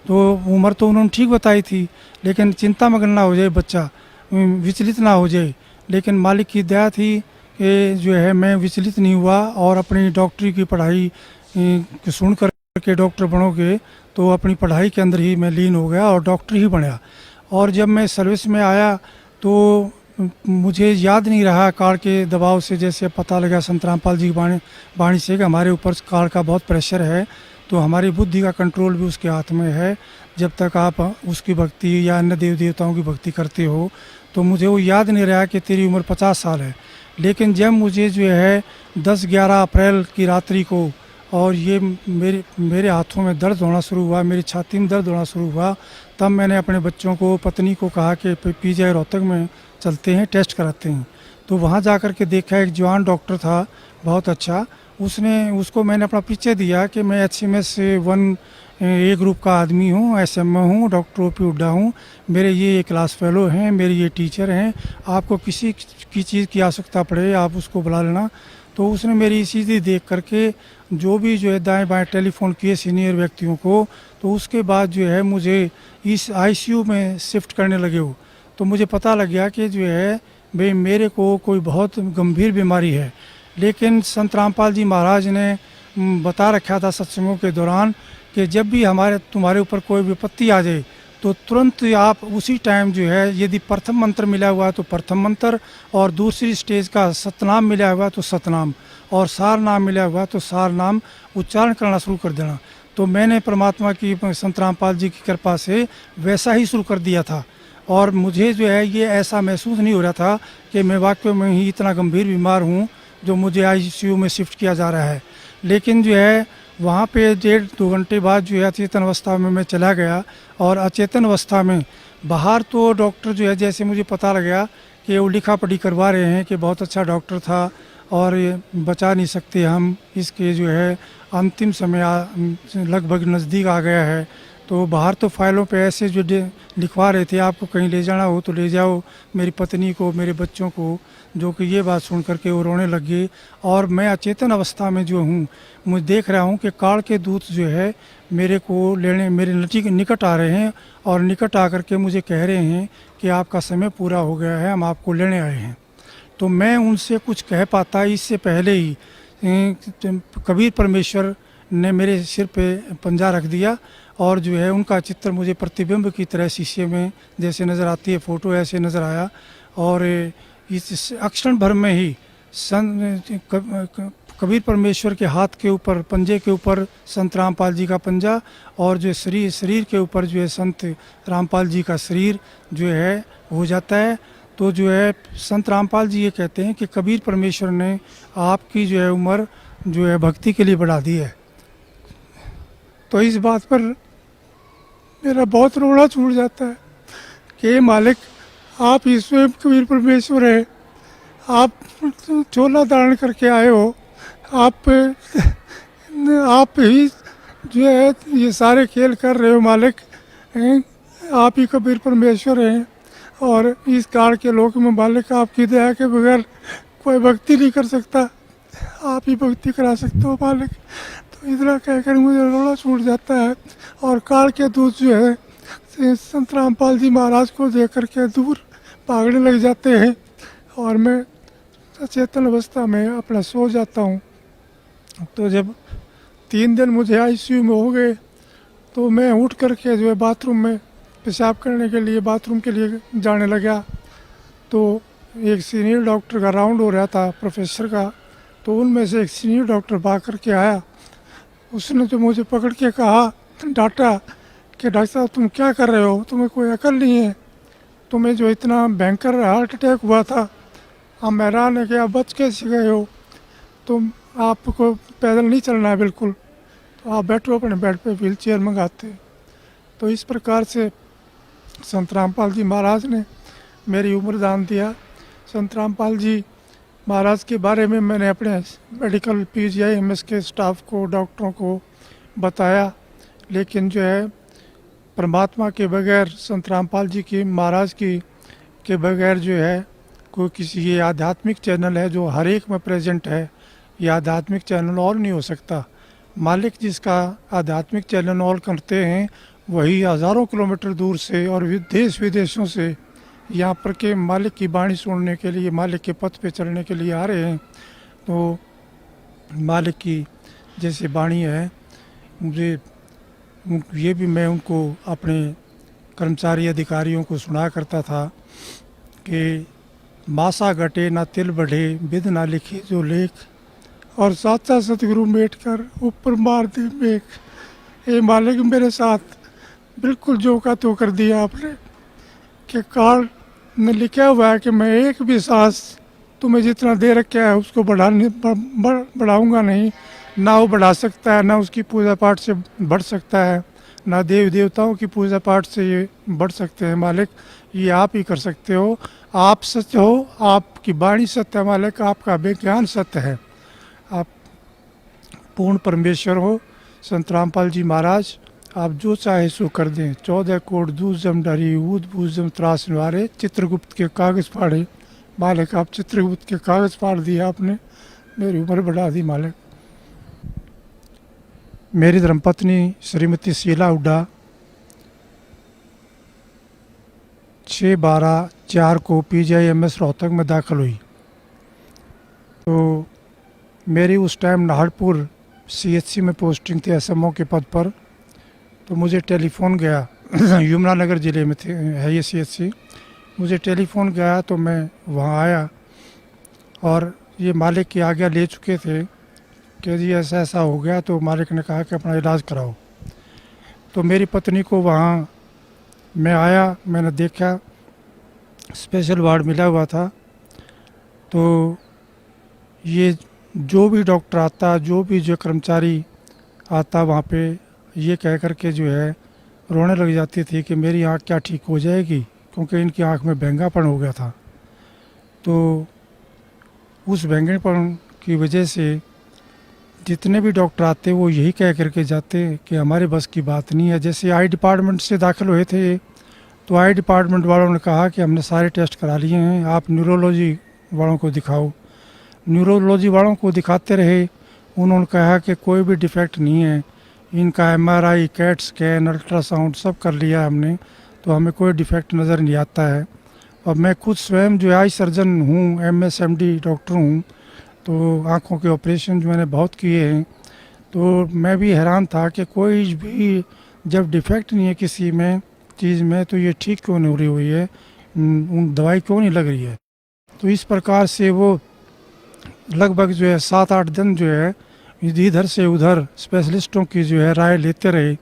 तो उम्र तो उन्होंने ठीक बताई थी, लेकिन चिंता मगन ना हो जाए बच्चा, विचलित ना हो जाए। लेकिन मालिक की दया थी कि जो है मैं विचलित नहीं हुआ, और अपनी डॉक्टरी की पढ़ाई सुन कर के डॉक्टर बनोगे, तो अपनी पढ़ाई के अंदर ही मैं लीन हो गया और डॉक्टर ही बना। और जब मैं सर्विस में आया तो मुझे याद नहीं रहा, कार्ड के दबाव से जैसे पता लगा संत रामपाल जी की वाणी से कि हमारे ऊपर कार्ड का बहुत प्रेशर है, तो हमारी बुद्धि का कंट्रोल भी उसके हाथ में है। जब तक आप उसकी भक्ति या अन्य देव देवताओं की भक्ति करते हो, तो मुझे वो याद नहीं रहा कि तेरी उम्र 50 साल है। लेकिन जब मुझे जो है 10-11 अप्रैल की रात्रि को और ये मेरे हाथों में दर्द होना शुरू हुआ, मेरी छाती में दर्द होना शुरू हुआ। तब मैंने अपने बच्चों को, पत्नी को कहा कि पीजीआई रोहतक में चलते हैं, टेस्ट कराते हैं। तो वहाँ जा कर के देखा, एक जवान डॉक्टर था, बहुत अच्छा। उसको मैंने अपना परिचय दिया कि मैं HMS 1 ए ग्रुप का आदमी हूँ, SMA हूँ, डॉक्टर OP हुड्डा हूँ, मेरे ये क्लास फेलो हैं, मेरे ये टीचर हैं, आपको किसी की चीज़ की आवश्यकता पड़े आप उसको बुला लेना। तो उसने मेरी स्थिति देख करके जो भी जो है दाएं बाएं टेलीफोन किए सीनियर व्यक्तियों को। तो उसके बाद जो है मुझे इस ICU में शिफ्ट करने लगे हो। तो मुझे पता लग गया कि जो है भाई मेरे को कोई बहुत गंभीर बीमारी है। लेकिन संत रामपाल जी महाराज ने बता रखा था सत्संगों के दौरान कि जब भी तुम्हारे ऊपर कोई विपत्ति आ जाए तो तुरंत आप उसी टाइम जो है, यदि प्रथम मंत्र मिला हुआ है तो प्रथम मंत्र, और दूसरी स्टेज का सतनाम मिला हुआ है तो सतनाम, और सार नाम मिला हुआ है तो सार नाम उच्चारण करना शुरू कर देना। तो मैंने परमात्मा की, संत रामपाल जी की कृपा से वैसा ही शुरू कर दिया था। और मुझे जो है ये ऐसा महसूस नहीं हो रहा था कि मैं वाकई में ही इतना गंभीर बीमार हूँ जो मुझे ICU में शिफ्ट किया जा रहा है। लेकिन जो है वहाँ पे 1.5-2 घंटे बाद जो है अचेतन अवस्था में मैं चला गया। और अचेतन अवस्था में बाहर तो डॉक्टर जो है, जैसे मुझे पता लग गया कि वो लिखा पढ़ी करवा रहे हैं कि बहुत अच्छा डॉक्टर था और ये बचा नहीं सकते हम, इसके जो है अंतिम समय लगभग नज़दीक आ गया है। तो बाहर तो फाइलों पे ऐसे जो लिखवा रहे थे, आपको कहीं ले जाना हो तो ले जाओ मेरी पत्नी को, मेरे बच्चों को, जो कि ये बात सुन करके वो रोने लग गए। और मैं अचेतन अवस्था में जो हूँ, मुझे देख रहा हूँ कि काल के दूत जो है मेरे को लेने मेरे निकट आ रहे हैं, और निकट आकर के मुझे कह रहे हैं कि आपका समय पूरा हो गया है, हम आपको लेने आए हैं। तो मैं उनसे कुछ कह पाता इससे पहले ही कबीर परमेश्वर ने मेरे सिर पे पंजा रख दिया, और जो है उनका चित्र मुझे प्रतिबिंब की तरह शीशे में जैसे नज़र आती है फ़ोटो, ऐसे नज़र आया। और इस क्षण भर में ही कबीर परमेश्वर के हाथ के ऊपर, पंजे के ऊपर संत रामपाल जी का पंजा, और जो शरीर के ऊपर जो है संत रामपाल जी का शरीर जो है हो जाता है। तो जो है संत रामपाल जी ये कहते हैं कि कबीर परमेश्वर ने आपकी जो है उम्र जो है भक्ति के लिए बढ़ा दी है। तो इस बात पर मेरा बहुत रोना छूट जाता है कि मालिक, आप ही स्वयं कबीर परमेश्वर है, आप चोला धारण करके आए हो, आप ही जो है ये सारे खेल कर रहे हो मालिक, आप ही कबीर परमेश्वर हैं। और इस काल के लोक में मालिक आपकी दया के बगैर कोई भक्ति नहीं कर सकता, आप ही भक्ति करा सकते हो मालिक। तो इतना कहकर मुझे रोना छूट जाता है। और काल के दूत जो है संत रामपाल जी महाराज को देख करके दूर भागने लग जाते हैं, और मैं अचेतन अवस्था में अपना सो जाता हूँ। तो जब 3 दिन मुझे ICU में हो गए तो मैं उठ करके जो है बाथरूम में पेशाब करने के लिए, बाथरूम के लिए जाने लगा। तो एक सीनियर डॉक्टर का राउंड हो रहा था, प्रोफेसर का। तो उनमें से एक सीनियर डॉक्टर भाग करके आया, उसने तो मुझे पकड़ के कहा, डांटा कि डॉक्टर साहब तुम क्या कर रहे हो, तुम्हें कोई अकल नहीं है, तुम्हें जो इतना भयंकर हार्ट अटैक हुआ था, हम हैरान है कि आप बच कैसे गए हो, तुम आपको पैदल नहीं चलना है बिल्कुल, तो आप बैठो अपने बेड पे, व्हील चेयर मंगाते। तो इस प्रकार से संत रामपाल जी महाराज ने मेरी उम्र दान दिया। संत रामपाल जी महाराज के बारे में मैंने अपने मेडिकल PGI MS के स्टाफ को, डॉक्टरों को बताया, लेकिन जो है परमात्मा के बगैर, संत रामपाल जी की महाराज की के बगैर जो है कोई किसी, ये आध्यात्मिक चैनल है जो हर एक में प्रेजेंट है, ये आध्यात्मिक चैनल और नहीं हो सकता। मालिक जिसका आध्यात्मिक चैनल और करते हैं वही हज़ारों किलोमीटर दूर से और देश विदेशों से यहाँ पर के मालिक की वाणी सुनने के लिए, मालिक के पथ पे चलने के लिए आ रहे हैं। तो मालिक की जैसे वाणी है, मुझे ये भी मैं उनको, अपने कर्मचारी अधिकारियों को सुना करता था कि मासा घटे ना तिल बढ़े, विद ना लिखे जो लेख, और साचा सतगुरु मेट कर ऊपर मार दे मेघ। ये मालिक मेरे साथ बिल्कुल जो का तो कर दिया आपने, कि काल में लिखा हुआ है कि मैं एक भी सांस तुम्हें जितना दे रखा है उसको बढ़ाऊंगा नहीं, ना वो बढ़ा सकता है, ना उसकी पूजा पाठ से बढ़ सकता है, ना देव देवताओं की पूजा पाठ से ये बढ़ सकते हैं मालिक। ये आप ही कर सकते हो। आप सत्य हो, आपकी वाणी सत्य है मालिक, आपका विज्ञान सत्य है। आप पूर्ण परमेश्वर हो। संत रामपाल जी महाराज, आप जो चाहे सो कर दें। 14 कोट दूजम डरी ऊद बूजम त्रास निवारे, चित्रगुप्त के कागज़ फाड़े। मालिक आप चित्रगुप्त के कागज़ फाड़ दिए आपने, मेरी उम्र बढ़ा दी मालिक। मेरी धर्मपत्नी श्रीमती शीला हुड्डा 6/12/4 को PGIMS रोहतक में दाखिल हुई। तो मेरी उस टाइम नाहरपुर CHC में पोस्टिंग थी SMO के पद पर। तो मुझे टेलीफोन गया यमुनानगर ज़िले में थे है ये CHC। मुझे टेलीफोन गया तो मैं वहाँ आया और ये मालिक की आज्ञा ले चुके थे कि जी ऐसा ऐसा हो गया। तो मालिक ने कहा कि अपना इलाज कराओ। तो मेरी पत्नी को वहाँ मैं आया, मैंने देखा स्पेशल वार्ड मिला हुआ था। तो ये जो भी डॉक्टर आता, जो भी जो कर्मचारी आता वहाँ पे, ये कह कर के जो है रोने लग जाती थी कि मेरी आँख क्या ठीक हो जाएगी, क्योंकि इनकी आँख में बैंगापन हो गया था। तो उस बैंगनपन की वजह से जितने भी डॉक्टर आते वो यही कह करके जाते कि हमारे बस की बात नहीं है। जैसे आई डिपार्टमेंट से दाखिल हुए थे तो आई डिपार्टमेंट वालों ने कहा कि हमने सारे टेस्ट करा लिए हैं, आप न्यूरोलॉजी वालों को दिखाओ। न्यूरोलॉजी वालों को दिखाते रहे, उन्होंने कहा कि कोई भी डिफेक्ट नहीं है, इनका MRI, कैट स्कैन, अल्ट्रासाउंड सब कर लिया हमने, तो हमें कोई डिफेक्ट नज़र नहीं आता है। और मैं खुद स्वयं जो आई सर्जन हूँ, MS MD डॉक्टर हूँ, तो आँखों के ऑपरेशन जो मैंने बहुत किए हैं। तो मैं भी हैरान था कि कोई भी जब डिफेक्ट नहीं है किसी में चीज़ में, तो ये ठीक क्यों नहीं हो रही हुई है, उन दवाई क्यों नहीं लग रही है। तो इस प्रकार से वो लगभग जो है 7-8 दिन जो है इधर से उधर स्पेशलिस्टों की जो है राय लेते रहे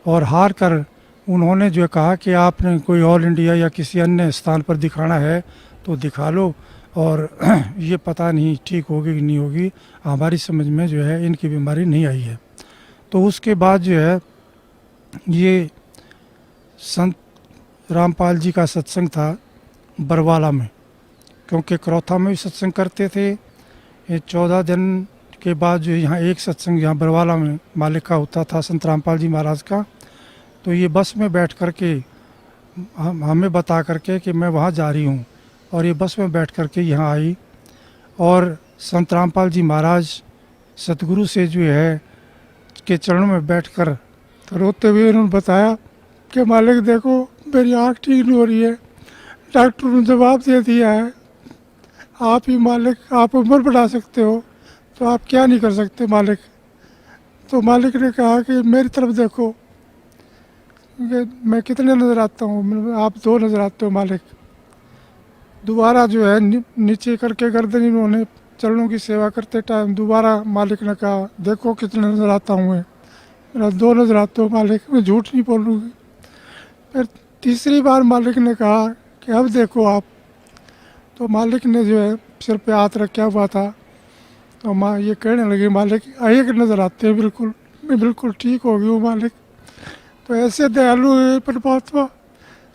और हार कर उन्होंने जो कहा कि आपने कोई ऑल इंडिया या किसी अन्य स्थान पर दिखाना है तो दिखा लो, और ये पता नहीं ठीक होगी कि नहीं होगी, हमारी समझ में जो है इनकी बीमारी नहीं आई है। तो उसके बाद जो है ये संत रामपाल जी का सत्संग था बरवाला में, क्योंकि करौथा में भी सत्संग करते थे। ये 14 दिन के बाद जो यहाँ एक सत्संग यहाँ बरवाला में मालिक का होता था, संत रामपाल जी महाराज का। तो ये बस में बैठ कर के हमें बता करके कि मैं वहाँ जा रही हूँ, और ये बस में बैठ कर के यहाँ आई। और संत रामपाल जी महाराज सतगुरु से जो है के चरणों में बैठकर तो रोते हुए उन्होंने बताया कि मालिक देखो मेरी आँख ठीक नहीं हो रही है, डॉक्टर ने जवाब दे दिया है, आप ही मालिक, आप उम्र बढ़ा सकते हो, तो आप क्या नहीं कर सकते मालिक। तो मालिक ने कहा कि मेरी तरफ देखो कि मैं कितने नज़र आता हूँ, आप 2 नज़र आते हो मालिक। दोबारा जो है नीचे करके गर्दन इन्होंने चरणों की सेवा करते टाइम दोबारा मालिक ने कहा देखो कितने नज़र आता हूँ मैं, मेरा 2 नज़र आते हो मालिक, मैं झूठ नहीं बोलूँगी। फिर तीसरी बार मालिक ने कहा कि अब देखो आप। तो मालिक ने जो है सिर पे हाथ रखा हुआ था, तो माँ ये कहने लगी मालिक एक नज़र आते हैं बिल्कुल, मैं बिल्कुल ठीक हो गई हूँ मालिक। तो ऐसे दयालु है परमात्मा,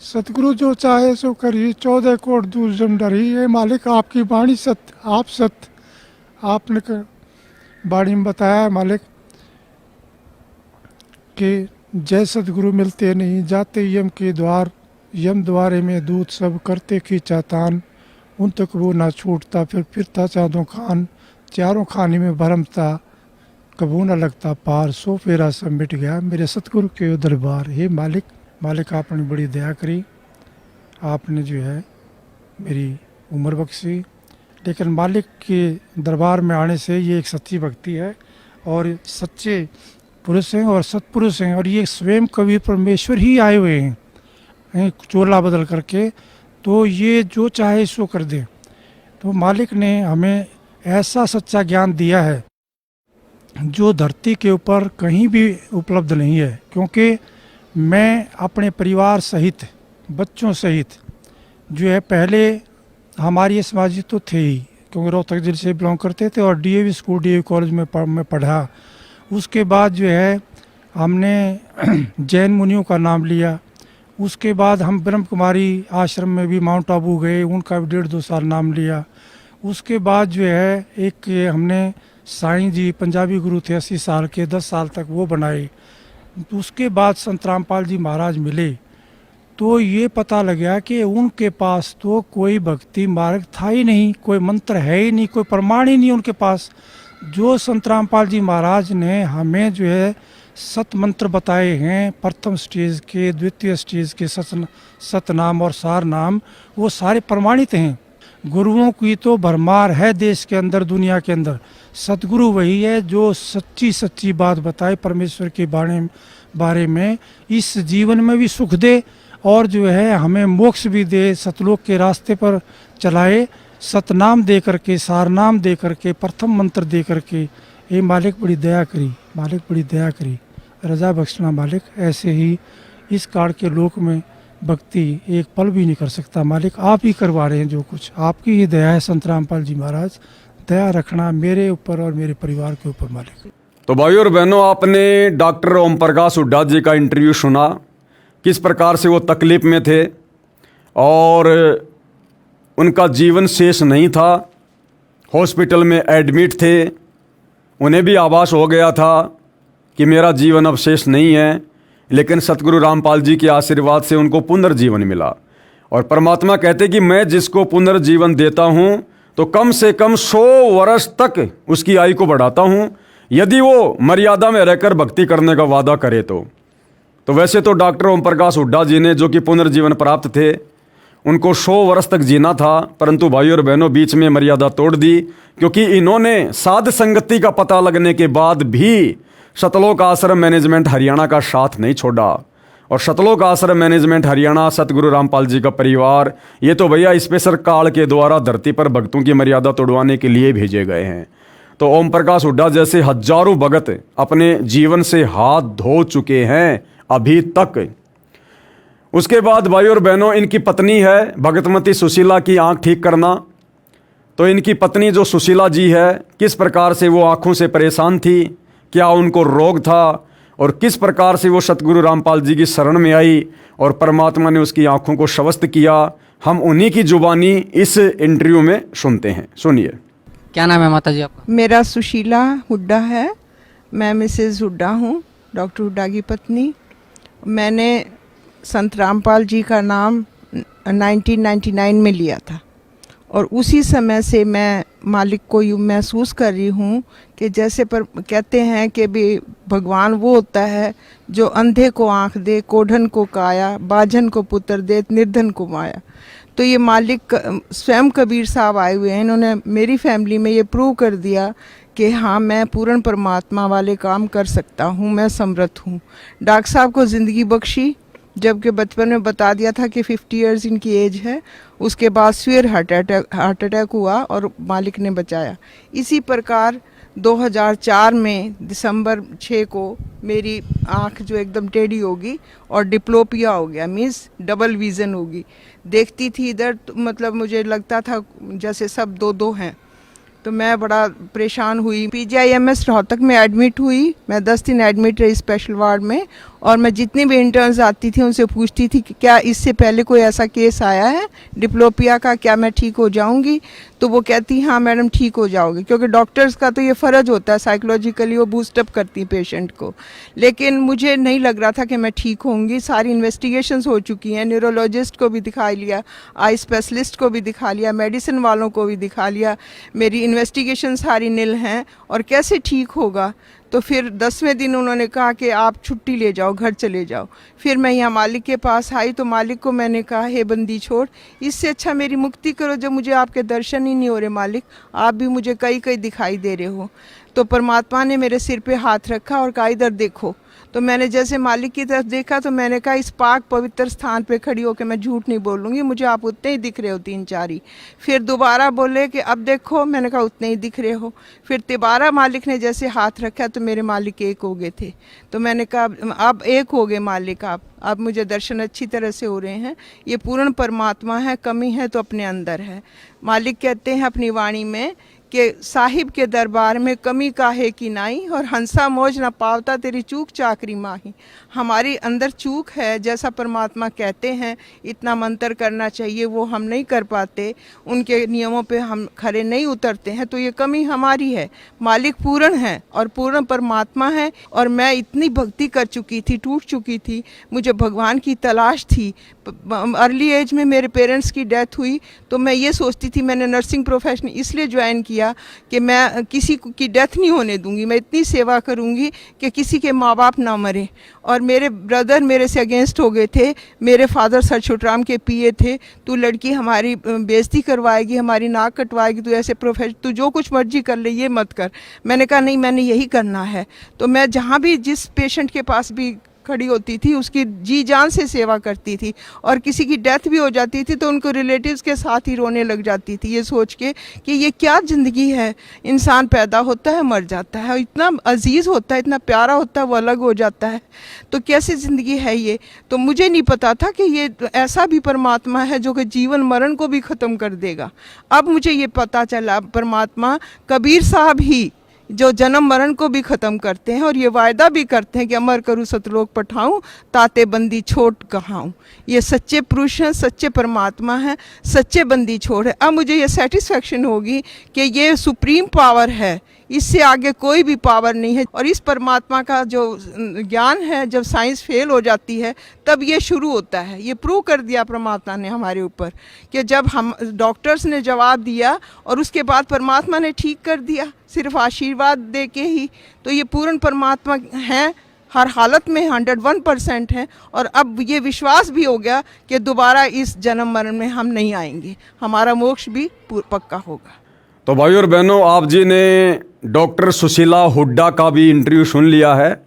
सतगुरु जो चाहे सो करिए, 14 कोट दूर जम डरी। ये मालिक आपकी वाणी सत्य, आप सत्य, आपने वाणी में बताया मालिक कि जय सतगुरु मिलते नहीं जाते यम के द्वार, यम द्वारे में दूत सब करते खींचा तान, उन तक वो ना छूटता फिर फिरता चाँदों खान, चारों खाने में भरमता कबू न लगता पार, सो फेरा सब मिट गया मेरे सतगुरु के दरबार। हे मालिक, मालिक आपने बड़ी दया करी, आपने जो है मेरी उम्र बख्शी। लेकिन मालिक के दरबार में आने से ये एक सच्ची भक्ति है, और सच्चे पुरुष हैं और सत्पुरुष हैं, और ये स्वयं कबीर परमेश्वर ही आए हुए हैं चोला बदल करके। तो ये जो चाहे सो कर दे। तो मालिक ने हमें ऐसा सच्चा ज्ञान दिया है जो धरती के ऊपर कहीं भी उपलब्ध नहीं है। क्योंकि मैं अपने परिवार सहित, बच्चों सहित जो है, पहले हमारी समाजी तो थे ही, क्योंकि रोहतक जिले से बिलोंग करते थे, और डीएवी स्कूल डीएवी कॉलेज में मैं पढ़ा। उसके बाद जो है हमने जैन मुनियों का नाम लिया। उसके बाद हम ब्रह्म कुमारी आश्रम में भी माउंट आबू गए, उनका भी 1.5-2 साल नाम लिया। उसके बाद जो है एक हमने साईं जी पंजाबी गुरु थे 80 साल के, 10 साल तक वो बनाए। उसके बाद संत रामपाल जी महाराज मिले, तो ये पता लगा कि उनके पास तो कोई भक्ति मार्ग था ही नहीं, कोई मंत्र है ही नहीं, कोई प्रमाण ही नहीं उनके पास। जो संत रामपाल जी महाराज ने हमें जो है सत मंत्र बताए हैं, प्रथम स्टेज के, द्वितीय स्टेज के सतनाम और सार नाम, वो सारे प्रमाणित हैं। गुरुओं की तो भरमार है देश के अंदर, दुनिया के अंदर। सतगुरु वही है जो सच्ची सच्ची बात बताए परमेश्वर के बारे में, इस जीवन में भी सुख दे और जो है हमें मोक्ष भी दे, सतलोक के रास्ते पर चलाए। सतनाम दे करके, सारनाम दे करके, प्रथम मंत्र दे करके, ये मालिक बड़ी दया करी, मालिक बड़ी दया करी, रजा बख्शना मालिक। ऐसे ही इस काल के लोक में भक्ति एक पल भी नहीं कर सकता मालिक, आप ही करवा रहे हैं जो कुछ, आपकी ही दया है। संत रामपाल जी महाराज, दया रखना मेरे ऊपर और मेरे परिवार के ऊपर मालिक। तो भाइयों और बहनों, आपने डॉक्टर ओम प्रकाश हुड्डा जी का इंटरव्यू सुना, किस प्रकार से वो तकलीफ में थे और उनका जीवन शेष नहीं था, हॉस्पिटल में एडमिट थे। उन्हें भी आभास हो गया था कि मेरा जीवन अब शेष नहीं है, लेकिन सतगुरु रामपाल जी के आशीर्वाद से उनको पुनर्जीवन मिला। और परमात्मा कहते कि मैं जिसको पुनर्जीवन देता हूँ तो कम से कम 100 वर्ष तक उसकी आयु को बढ़ाता हूँ, यदि वो मर्यादा में रहकर भक्ति करने का वादा करे तो वैसे तो डॉक्टर ओम प्रकाश हुड्डा जी ने, जो कि पुनर्जीवन प्राप्त थे, उनको 100 वर्ष तक जीना था, परंतु भाइयों और बहनों बीच में मर्यादा तोड़ दी, क्योंकि इन्होंने साध संगति का पता लगने के बाद भी सतलोक आश्रम मैनेजमेंट हरियाणा का साथ नहीं छोड़ा। और सतलोक आश्रम मैनेजमेंट हरियाणा, सतगुरु रामपाल जी का परिवार, ये तो भैया स्पेशल काल के द्वारा धरती पर भक्तों की मर्यादा तोड़वाने के लिए भेजे गए हैं। तो ओम प्रकाश हुड्डा जैसे हजारों भगत अपने जीवन से हाथ धो चुके हैं अभी तक। उसके बाद भाइयों और बहनों, इनकी पत्नी है भगतमती सुशीला की आंख ठीक करना। तो इनकी पत्नी जो सुशीला जी है, किस प्रकार से वो आंखों से परेशान थी, क्या उनको रोग था और किस प्रकार से वो सतगुरु रामपाल जी की शरण में आई और परमात्मा ने उसकी आंखों को स्वस्थ किया, हम उन्हीं की जुबानी इस इंटरव्यू में सुनते हैं। सुनिए। क्या नाम है माता जी आपका? मेरा सुशीला हुड्डा है, मैं मिसेज़ हुड्डा हूँ, डॉक्टर हुड्डा की पत्नी। मैंने संत रामपाल जी का नाम 1999 में लिया था और उसी समय से मैं मालिक को यूँ महसूस कर रही हूँ कि जैसे पर कहते हैं कि भी भगवान वो होता है जो अंधे को आँख दे, कोढ़न को काया, बाझन को पुत्र दे, निर्धन को माया। तो ये मालिक स्वयं कबीर साहब आए हुए हैं, इन्होंने मेरी फैमिली में ये प्रूव कर दिया कि हाँ, मैं पूर्ण परमात्मा वाले काम कर सकता हूँ, मैं समर्थ हूँ। डॉक्टर साहब को ज़िंदगी बख्शी, जबकि बचपन में बता दिया था कि 50 इयर्स इनकी एज है। उसके बाद सिवियर हार्ट अटैक हुआ और मालिक ने बचाया। इसी प्रकार 2004 में दिसंबर 6 को मेरी आँख जो एकदम टेढ़ी होगी और डिप्लोपिया हो गया, मीन्स डबल विज़न होगी। देखती थी इधर तो मतलब मुझे लगता था जैसे सब दो दो हैं। तो मैं बड़ा परेशान हुई, PGIMS रोहतक में एडमिट हुई। मैं 10 दिन एडमिट रही स्पेशल वार्ड में, और मैं जितनी भी इंटर्न्स आती थी उनसे पूछती थी कि क्या इससे पहले कोई ऐसा केस आया है डिप्लोपिया का, क्या मैं ठीक हो जाऊंगी? तो वो कहती हाँ मैडम ठीक हो जाओगे, क्योंकि डॉक्टर्स का तो ये फ़र्ज होता है, साइकोलॉजिकली वो बूस्टअप करती पेशेंट को। लेकिन मुझे नहीं लग रहा था कि मैं ठीक होंगी। सारी इन्वेस्टिगेशंस हो चुकी हैं, न्यूरोलॉजिस्ट को भी दिखा लिया, आई स्पेशलिस्ट को भी दिखा लिया, मेडिसिन वालों को भी दिखा लिया, मेरी इन्वेस्टिगेशन सारी निल हैं, और कैसे ठीक होगा? तो फिर 10वें दिन उन्होंने कहा कि आप छुट्टी ले जाओ, घर चले जाओ। फिर मैं यहाँ मालिक के पास आई तो मालिक को मैंने कहा हे बंदी छोड़, इससे अच्छा मेरी मुक्ति करो, जब मुझे आपके दर्शन ही नहीं हो रहे मालिक, आप भी मुझे कई कई दिखाई दे रहे हो। तो परमात्मा ने मेरे सिर पे हाथ रखा और कहा इधर देखो। तो मैंने जैसे मालिक की तरफ देखा तो मैंने कहा इस पाक पवित्र स्थान पे खड़ी होकर मैं झूठ नहीं बोलूँगी, मुझे आप उतने ही दिख रहे हो 3-4 ही। फिर दोबारा बोले कि अब देखो, मैंने कहा उतने ही दिख रहे हो। फिर दोबारा मालिक ने जैसे हाथ रखा तो मेरे मालिक एक हो गए थे। तो मैंने कहा अब एक हो गए मालिक आप, अब मुझे दर्शन अच्छी तरह से हो रहे हैं। ये पूर्ण परमात्मा है, कमी है तो अपने अंदर है। मालिक कहते हैं अपनी वाणी में कि साहिब के दरबार में कमी काहे की नाई, और हंसा मौज न पावता तेरी चूक चाकरी माही। हमारी अंदर चूक है, जैसा परमात्मा कहते हैं इतना मंत्र करना चाहिए वो हम नहीं कर पाते, उनके नियमों पे हम खरे नहीं उतरते हैं, तो ये कमी हमारी है। मालिक पूर्ण है और पूर्ण परमात्मा है। और मैं इतनी भक्ति कर चुकी थी, टूट चुकी थी, मुझे भगवान की तलाश थी। अर्ली एज में मेरे पेरेंट्स की डेथ हुई तो मैं ये सोचती थी, मैंने नर्सिंग प्रोफेशन इसलिए ज्वाइन किया कि मैं किसी की डेथ नहीं होने दूंगी, मैं इतनी सेवा करूंगी कि किसी के माँ बाप ना मरे। और मेरे ब्रदर मेरे से अगेंस्ट हो गए थे। मेरे फादर सर छुटराम के पीए थे, तू लड़की हमारी बेइज्जती करवाएगी, हमारी नाक कटवाएगी, तू ऐसे प्रोफेशन, तू जो कुछ मर्जी कर ले, ये मत कर। मैंने कहा नहीं, मैंने यही करना है। तो मैं जहाँ भी जिस पेशेंट के पास भी खड़ी होती थी उसकी जी जान से सेवा करती थी। और किसी की डेथ भी हो जाती थी तो उनको रिलेटिव्स के साथ ही रोने लग जाती थी, ये सोच के कि ये क्या ज़िंदगी है। इंसान पैदा होता है, मर जाता है, इतना अजीज़ होता है, इतना प्यारा होता है, वो अलग हो जाता है, तो कैसी ज़िंदगी है ये। तो मुझे नहीं पता था कि ये ऐसा भी परमात्मा है जो कि जीवन मरण को भी ख़त्म कर देगा। अब मुझे ये पता चला परमात्मा कबीर साहब ही जो जन्म मरण को भी ख़त्म करते हैं और ये वायदा भी करते हैं कि अमर करूँ सतलोक पठाऊँ, ताते बंदी छोड़ कहाऊँ। ये सच्चे पुरुष हैं, सच्चे परमात्मा हैं, सच्चे बंदी छोड़ है। अब मुझे ये सेटिस्फेक्शन होगी कि ये सुप्रीम पावर है, इससे आगे कोई भी पावर नहीं है। और इस परमात्मा का जो ज्ञान है, जब साइंस फेल हो जाती है तब ये शुरू होता है। ये प्रूव कर दिया परमात्मा ने हमारे ऊपर कि जब हम डॉक्टर्स ने जवाब दिया और उसके बाद परमात्मा ने ठीक कर दिया, सिर्फ आशीर्वाद दे के ही। तो ये पूर्ण परमात्मा हैं, हर हालत में 101% है। और अब ये विश्वास भी हो गया कि दोबारा इस जन्म मरण में हम नहीं आएंगे, हमारा मोक्ष भी पक्का होगा। तो भाई और बहनों, आप जी ने डॉक्टर सुशीला हुड्डा का भी इंटरव्यू सुन लिया है।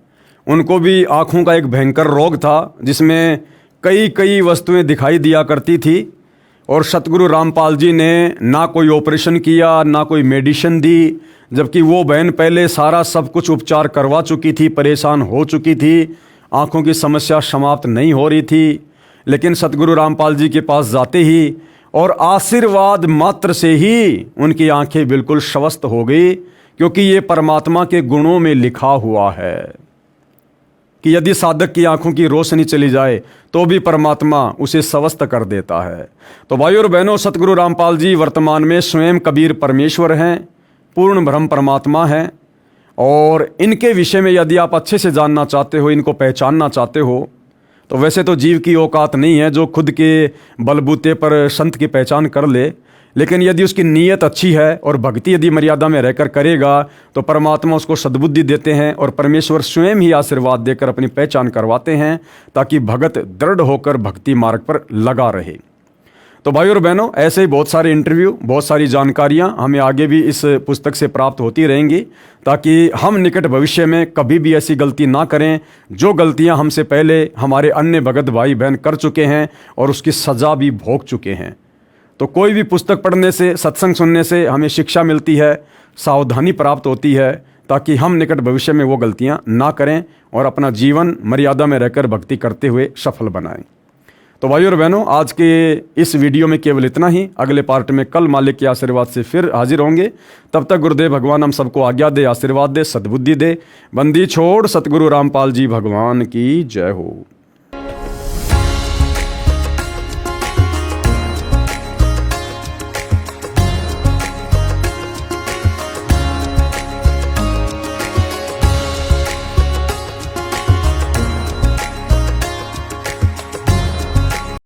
उनको भी आँखों का एक भयंकर रोग था जिसमें कई वस्तुएं दिखाई दिया करती थी, और सतगुरु रामपाल जी ने ना कोई ऑपरेशन किया, ना कोई मेडिसिन दी, जबकि वो बहन पहले सारा सब कुछ उपचार करवा चुकी थी, परेशान हो चुकी थी, आँखों की समस्या समाप्त नहीं हो रही थी। लेकिन सतगुरु रामपाल जी के पास जाते ही और आशीर्वाद मात्र से ही उनकी आंखें बिल्कुल स्वस्थ हो गई, क्योंकि ये परमात्मा के गुणों में लिखा हुआ है कि यदि साधक की आंखों की रोशनी चली जाए तो भी परमात्मा उसे स्वस्थ कर देता है। तो भाइयों और बहनों, सतगुरु रामपाल जी वर्तमान में स्वयं कबीर परमेश्वर हैं, पूर्ण ब्रह्म परमात्मा हैं। और इनके विषय में यदि आप अच्छे से जानना चाहते हो, इनको पहचानना चाहते हो, तो वैसे तो जीव की औकात नहीं है जो खुद के बलबूते पर संत की पहचान कर ले, लेकिन यदि उसकी नीयत अच्छी है और भक्ति यदि मर्यादा में रहकर करेगा तो परमात्मा उसको सद्बुद्धि देते हैं और परमेश्वर स्वयं ही आशीर्वाद देकर अपनी पहचान करवाते हैं, ताकि भगत दृढ़ होकर भक्ति मार्ग पर लगा रहे। तो भाई और बहनों, ऐसे ही बहुत सारे इंटरव्यू, बहुत सारी जानकारियां हमें आगे भी इस पुस्तक से प्राप्त होती रहेंगी, ताकि हम निकट भविष्य में कभी भी ऐसी गलती ना करें जो गलतियां हमसे पहले हमारे अन्य भगत भाई बहन कर चुके हैं और उसकी सज़ा भी भोग चुके हैं। तो कोई भी पुस्तक पढ़ने से, सत्संग सुनने से हमें शिक्षा मिलती है, सावधानी प्राप्त होती है, ताकि हम निकट भविष्य में वो गलतियां ना करें और अपना जीवन मर्यादा में रहकर भक्ति करते हुए सफल बनाएं। तो भाइयों और बहनों, आज के इस वीडियो में केवल इतना ही। अगले पार्ट में कल मालिक के आशीर्वाद से फिर हाजिर होंगे। तब तक गुरुदेव भगवान हम सबको आज्ञा दे, आशीर्वाद दे, सद्बुद्धि दे। बंदी छोड़ सतगुरु रामपाल जी भगवान की जय हो।